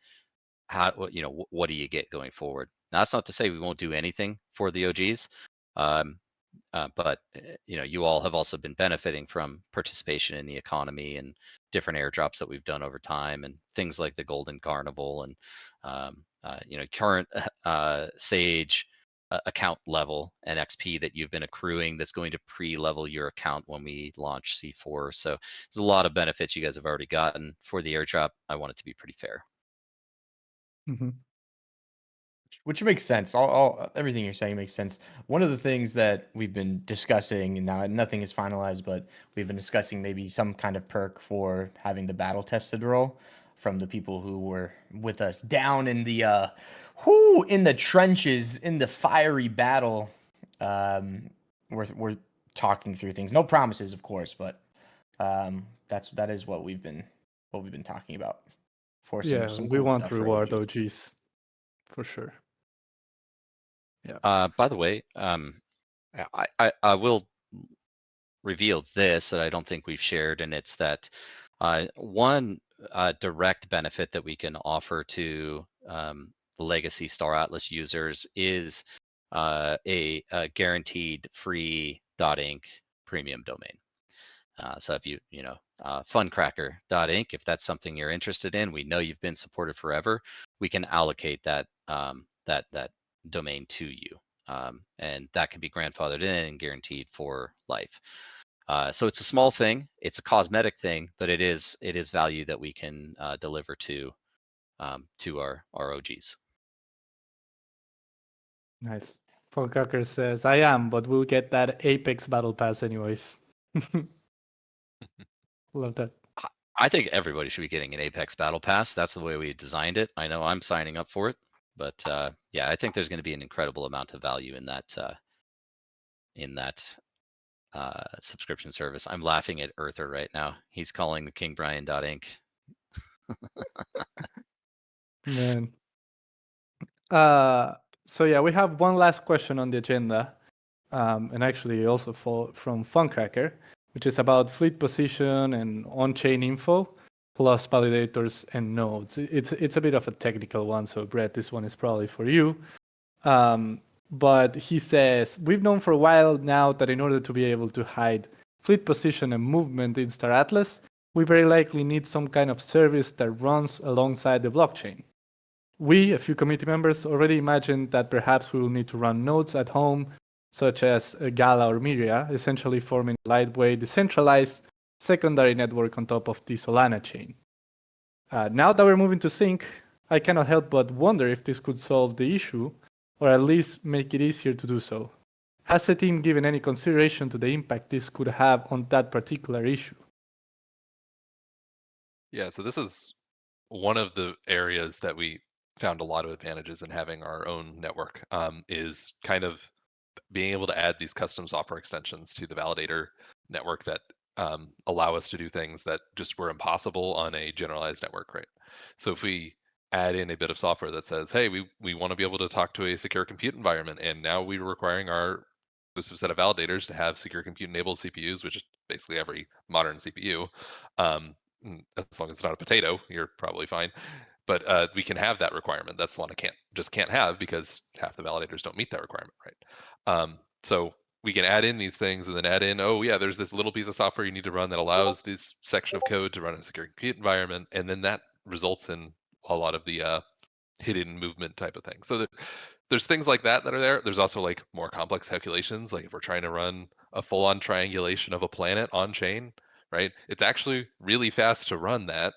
how, what do you get going forward? Now, that's not to say we won't do anything for the OGs. But you all have also been benefiting from participation in the economy and different airdrops that we've done over time, and things like the Golden Carnival and current Sage account level and XP that you've been accruing that's going to pre-level your account when we launch C4. So there's a lot of benefits you guys have already gotten for the airdrop. I want it to be pretty fair. Mm-hmm. Which makes sense. All everything you're saying makes sense. One of the things that we've been discussing, and now nothing is finalized, but we've been discussing maybe some kind of perk for having the battle tested role from the people who were with us down in the in the trenches in the fiery battle. We're talking through things. No promises, of course, but that is what we've been talking about for Yeah, some we cool want stuff to for reward OGs. OGs for sure. By the way, I will reveal this that I don't think we've shared, and it's that one direct benefit that we can offer to the legacy Star Atlas users is a guaranteed free .ink premium domain. So if funcracker.ink, if that's something you're interested in, we know you've been supported forever, we can allocate that that domain to you, and that can be grandfathered in and guaranteed for life. So it's a small thing, it's a cosmetic thing, but it is value that we can deliver to our OGs. Nice. Funkhacker says, I am, but we'll get that Apex Battle Pass anyways. Love that. I think everybody should be getting an Apex Battle Pass. That's the way we designed it. I know I'm signing up for it, but yeah, I think there's going to be an incredible amount of value in that subscription service. I'm laughing at Earther right now. He's calling the King Brian.ink. Man. So yeah, we have one last question on the agenda, and actually also from Funcracker, which is about fleet position and on-chain info, plus validators and nodes. It's a bit of a technical one, so Brett, this one is probably for you. But he says, we've known for a while now that in order to be able to hide fleet position and movement in Star Atlas, we very likely need some kind of service that runs alongside the blockchain. We, a few committee members, already imagined that perhaps we will need to run nodes at home, such as Gala or Miria, essentially forming a lightweight, decentralized secondary network on top of the Solana chain. Now that we're moving to Sync, I cannot help but wonder if this could solve the issue, or at least make it easier to do so. Has the team given any consideration to the impact this could have on that particular issue? Yeah, so this is one of the areas that we found a lot of advantages in having our own network, is kind of being able to add these custom software extensions to the validator network that allow us to do things that just were impossible on a generalized network, right? So if we add in a bit of software that says, hey, we want to be able to talk to a secure compute environment, and now we're requiring our exclusive set of validators to have secure compute enabled CPUs, which is basically every modern CPU. As long as it's not a potato, you're probably fine. But we can have that requirement. That's the one I can't have because half the validators don't meet that requirement, right? So we can add in these things and then add in, oh yeah, there's this little piece of software you need to run that allows this section of code to run in a secure compute environment, and then that results in a lot of the hidden movement type of thing. So there's things like that are there. There's also like more complex calculations, like if we're trying to run a full-on triangulation of a planet on chain, right? It's actually really fast to run that.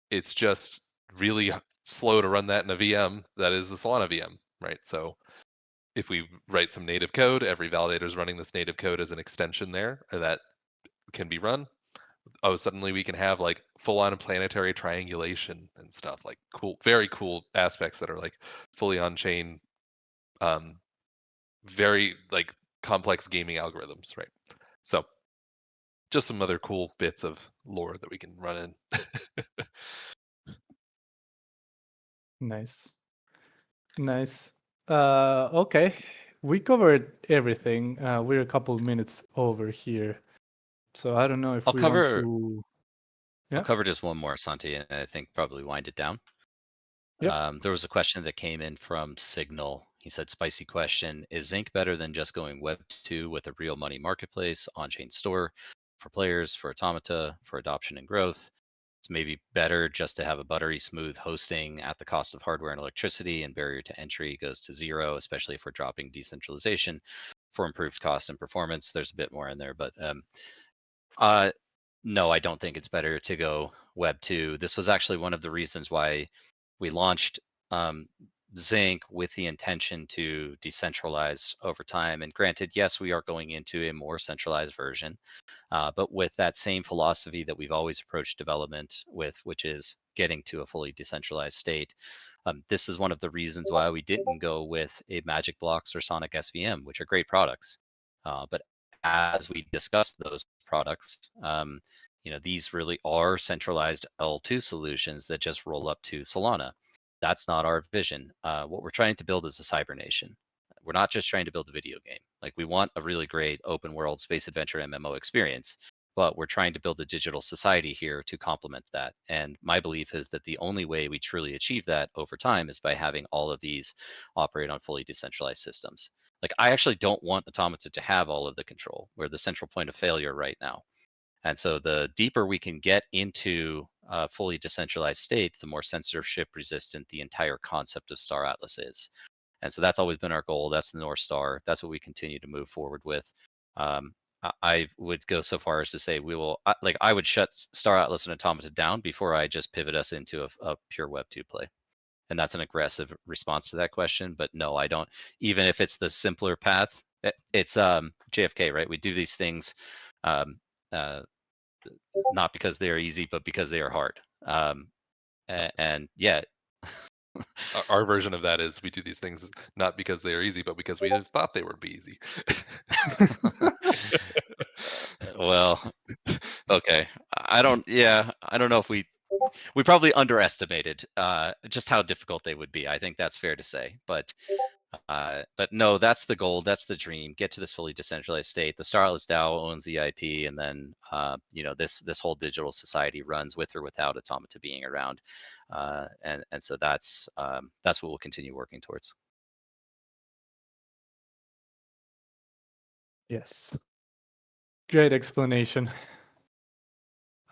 It's just really slow to run that in a VM that is the Solana VM, right? So if we write some native code, every validator is running this native code as an extension there that can be run. Oh, suddenly we can have like full-on planetary triangulation and stuff, like cool, very cool aspects that are like fully on-chain, very like complex gaming algorithms, right? So just some other cool bits of lore that we can run in. Nice. Nice. Okay. We covered everything. We're a couple minutes over here. So I don't know if I'll we want cover to. I'll Yeah. cover just one more, Santi, and I think probably wind it down. Yep. There was a question that came in from Signal. He said, spicy question, is z.ink better than just going Web 2 with a real money marketplace, on-chain store for players, for automata, for adoption and growth? It's maybe better just to have a buttery smooth hosting at the cost of hardware and electricity, and barrier to entry goes to zero, especially if we're dropping decentralization for improved cost and performance. There's a bit more in there, but uh, no, I don't think it's better to go Web 2. This was actually one of the reasons why we launched z.ink with the intention to decentralize over time. And granted, yes, we are going into a more centralized version, but with that same philosophy that we've always approached development with, which is getting to a fully decentralized state. This is one of the reasons why we didn't go with a Magic Blocks or Sonic SVM, which are great products. But as we discussed those products, these really are centralized L2 solutions that just roll up to Solana. That's not our vision. What we're trying to build is a cyber nation. We're not just trying to build a video game. Like, we want a really great open world space adventure MMO experience, but we're trying to build a digital society here to complement that. And my belief is that the only way we truly achieve that over time is by having all of these operate on fully decentralized systems. Like, I actually don't want Automata to have all of the control. We're the central point of failure right now. And so the deeper we can get into a fully decentralized state, the more censorship resistant the entire concept of Star Atlas is. And so that's always been our goal. That's the North Star. That's what we continue to move forward with. I would go so far as to say I would shut Star Atlas and Automata down before I just pivot us into a pure Web 2 play. And that's an aggressive response to that question. But no, I don't. Even if it's the simpler path, it's JFK, right? We do these things um, uh, not because they are easy, but because they are hard. And yeah. Our version of that is we do these things not because they are easy, but because we have thought they would be easy. Well, okay. I don't know if we probably underestimated just how difficult they would be. I think that's fair to say. But no, that's the goal. That's the dream. Get to this fully decentralized state. The Starless DAO owns the IP, and then this whole digital society runs with or without Automata being around, and so that's what we'll continue working towards. Yes. Great explanation.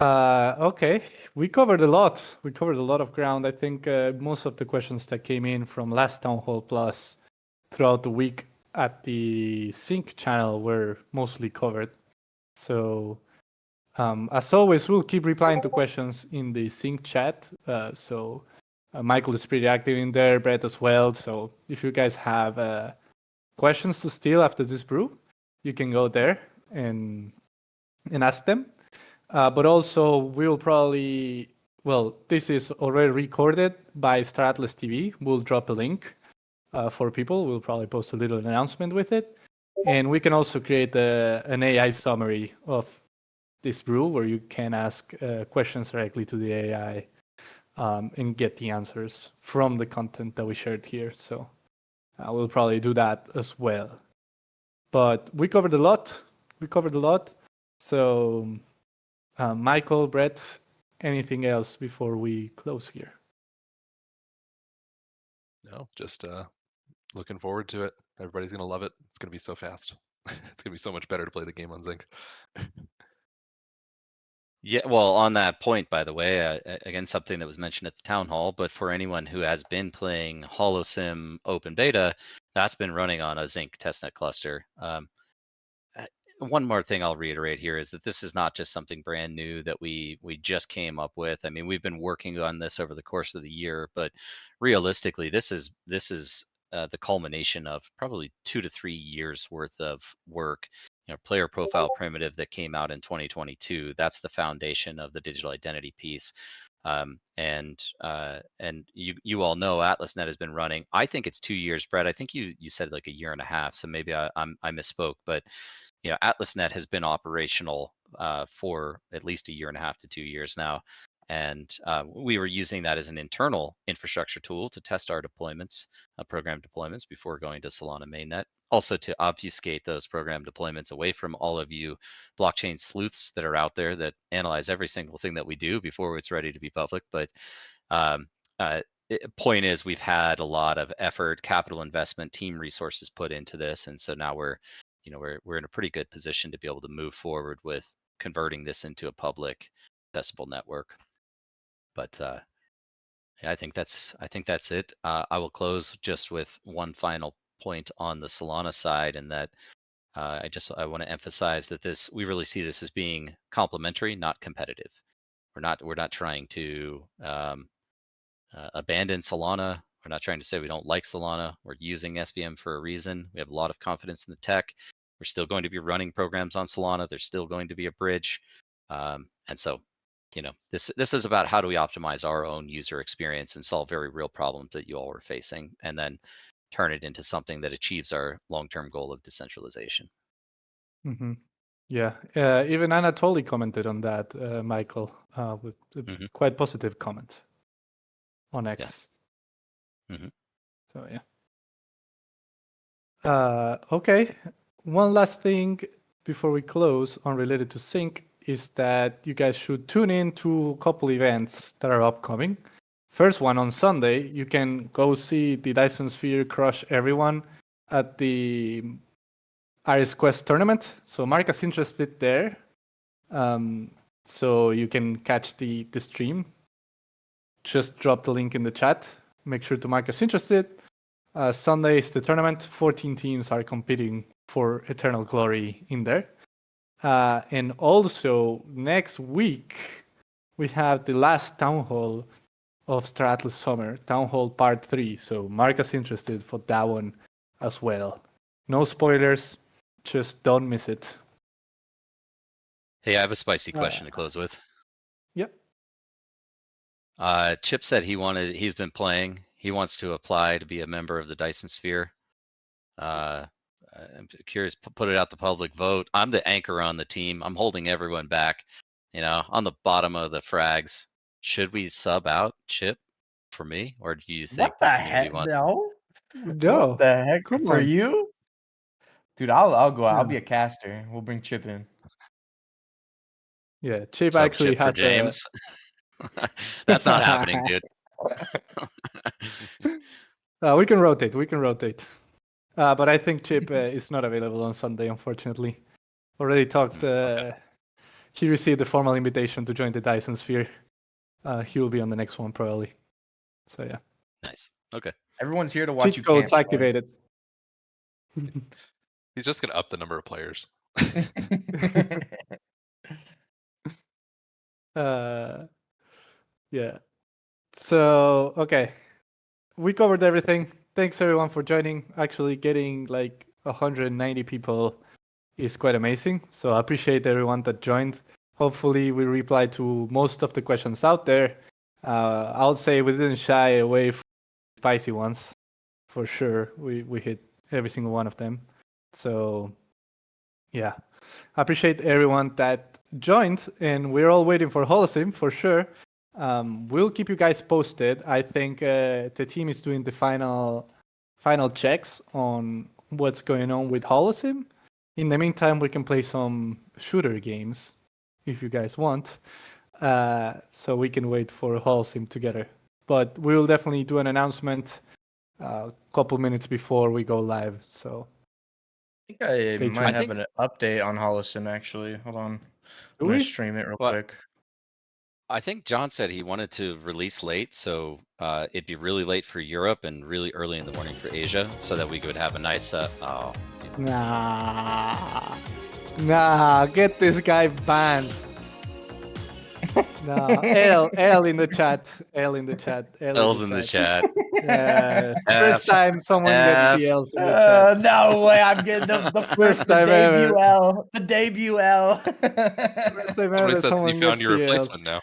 Okay, we covered a lot. We covered a lot of ground. I think most of the questions that came in from last Town Hall Plus throughout the week at the Sync channel were mostly covered. So, as always, we'll keep replying to questions in the Sync chat. So Michael is pretty active in there, Brett as well. So if you guys have questions to steal after this brew, you can go there and ask them. But also, we'll probably, this is already recorded by Star Atlas TV. We'll drop a link for people. We'll probably post a little announcement with it. And we can also create an AI summary of this brew where you can ask questions directly to the AI and get the answers from the content that we shared here. So we'll probably do that as well. But we covered a lot. So, Michael, Brett, anything else before we close here? No, just looking forward to it. Everybody's gonna love it. It's gonna be so fast. It's gonna be so much better to play the game on z.ink. Yeah, well, on that point, by the way, again, something that was mentioned at the town hall, but for anyone who has been playing HoloSim open beta, that's been running on a z.ink testnet cluster. One more thing I'll reiterate here is that this is not just something brand new that we just came up with. I mean, we've been working on this over the course of the year, but realistically, this is the culmination of probably 2 to 3 years worth of work. Player profile primitive that came out in 2022. That's the foundation of the digital identity piece. And you all know AtlasNet has been running. I think it's 2 years, Brett. I think you said like a year and a half, so maybe I misspoke, but AtlasNet has been operational for at least a year and a half to 2 years now. And we were using that as an internal infrastructure tool to test our deployments, program deployments before going to Solana mainnet. Also to obfuscate those program deployments away from all of you blockchain sleuths that are out there that analyze every single thing that we do before it's ready to be public. But point is, we've had a lot of effort, capital investment, team resources put into this. And so now we're in a pretty good position to be able to move forward with converting this into a public accessible network. But I think that's it. I will close just with one final point on the Solana side, and that I want to emphasize that we really see this as being complementary, not competitive. We're not trying to abandon Solana. We're not trying to say we don't like Solana. We're using SVM for a reason. We have a lot of confidence in the tech. We're still going to be running programs on Solana. There's still going to be a bridge. And so, this is about how do we optimize our own user experience and solve very real problems that you all are facing, and then turn it into something that achieves our long-term goal of decentralization. Mm-hmm. Yeah, even Anatoly commented on that, Michael, with a quite positive comment on X. Yeah. Mm-hmm. So yeah. Okay. One last thing before we close, unrelated to z.ink, is that you guys should tune in to a couple events that are upcoming. First one on Sunday, you can go see the Dyson Sphere crush everyone at the Iris Quest tournament. So mark us interested there. So you can catch the stream. Just drop the link in the chat. Make sure to mark us interested. Sunday is the tournament. 14 teams are competing for eternal glory in there. And also next week, we have the last town hall of Star Atlas Summer, Town Hall Part 3. So mark us interested for that one as well. No spoilers, just don't miss it. Hey, I have a spicy question to close with. Yep. Chip said he's been playing. He wants to apply to be a member of the Dyson Sphere. I'm curious, put it out the public vote. I'm the anchor on the team. I'm holding everyone back, on the bottom of the frags. Should we sub out Chip for me? Or do you think What the heck? No. What the heck? Come For on. you? Dude, I'll go out. Yeah. I'll be a caster. We'll bring Chip in. Yeah, Chip Sub actually Chip for has James? That's not happening, dude. We can rotate. But I think Chip is not available on Sunday, unfortunately. Already talked. Okay. He received a formal invitation to join the Dyson Sphere. He will be on the next one, probably. So, yeah. Nice. Okay. Everyone's here to watch Cheat you codes camp. activated. He's just gonna up the number of players. Yeah. So, okay. We covered everything. Thanks everyone for joining. Actually, getting like 190 people is quite amazing. So I appreciate everyone that joined. Hopefully we replied to most of the questions out there. I would say we didn't shy away from spicy ones. For sure, we hit every single one of them. So yeah, I appreciate everyone that joined, and we're all waiting for HoloSim for sure. We'll keep you guys posted. I think the team is doing the final checks on what's going on with HoloSim. In the meantime, we can play some shooter games if you guys want. So we can wait for Hall Sim together. But we'll definitely do an announcement a couple minutes before we go live. So I think I Stay might tuned. have an update on HoloSim actually. Hold on. do I'm gonna we? stream it real What? quick. I think John said he wanted to release late, so it'd be really late for Europe and really early in the morning for Asia, so that we could have a nice. Nah, get this guy banned. Nah, L in the chat. L in the chat. L's in the chat. Yeah, first F, time someone gets the F. L's in the chat. No way! I'm getting the First time ever. debut L. The debut L. First time Somebody ever said that someone you gets found your the L's. replacement now.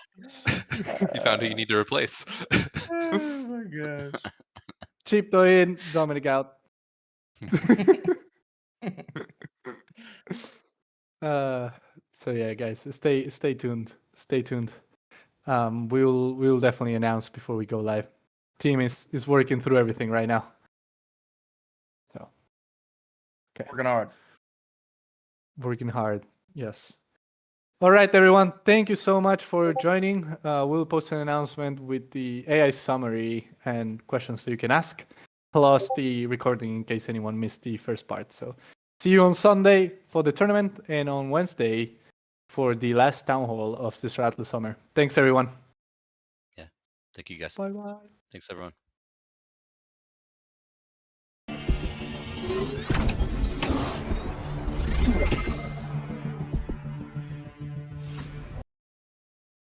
You found who you need to replace. Oh my gosh. Chipto in, Dominic out. So yeah, guys, stay tuned. Stay tuned. We'll definitely announce before we go live. Team is working through everything right now. So okay. Working hard. Yes. All right, everyone. Thank you so much for joining. We'll post an announcement with the AI summary and questions that you can ask, plus the recording in case anyone missed the first part. So see you on Sunday for the tournament and on Wednesday for the last town hall of this Atlas summer. Thanks, everyone. Yeah. Thank you guys. Bye-bye. Thanks everyone.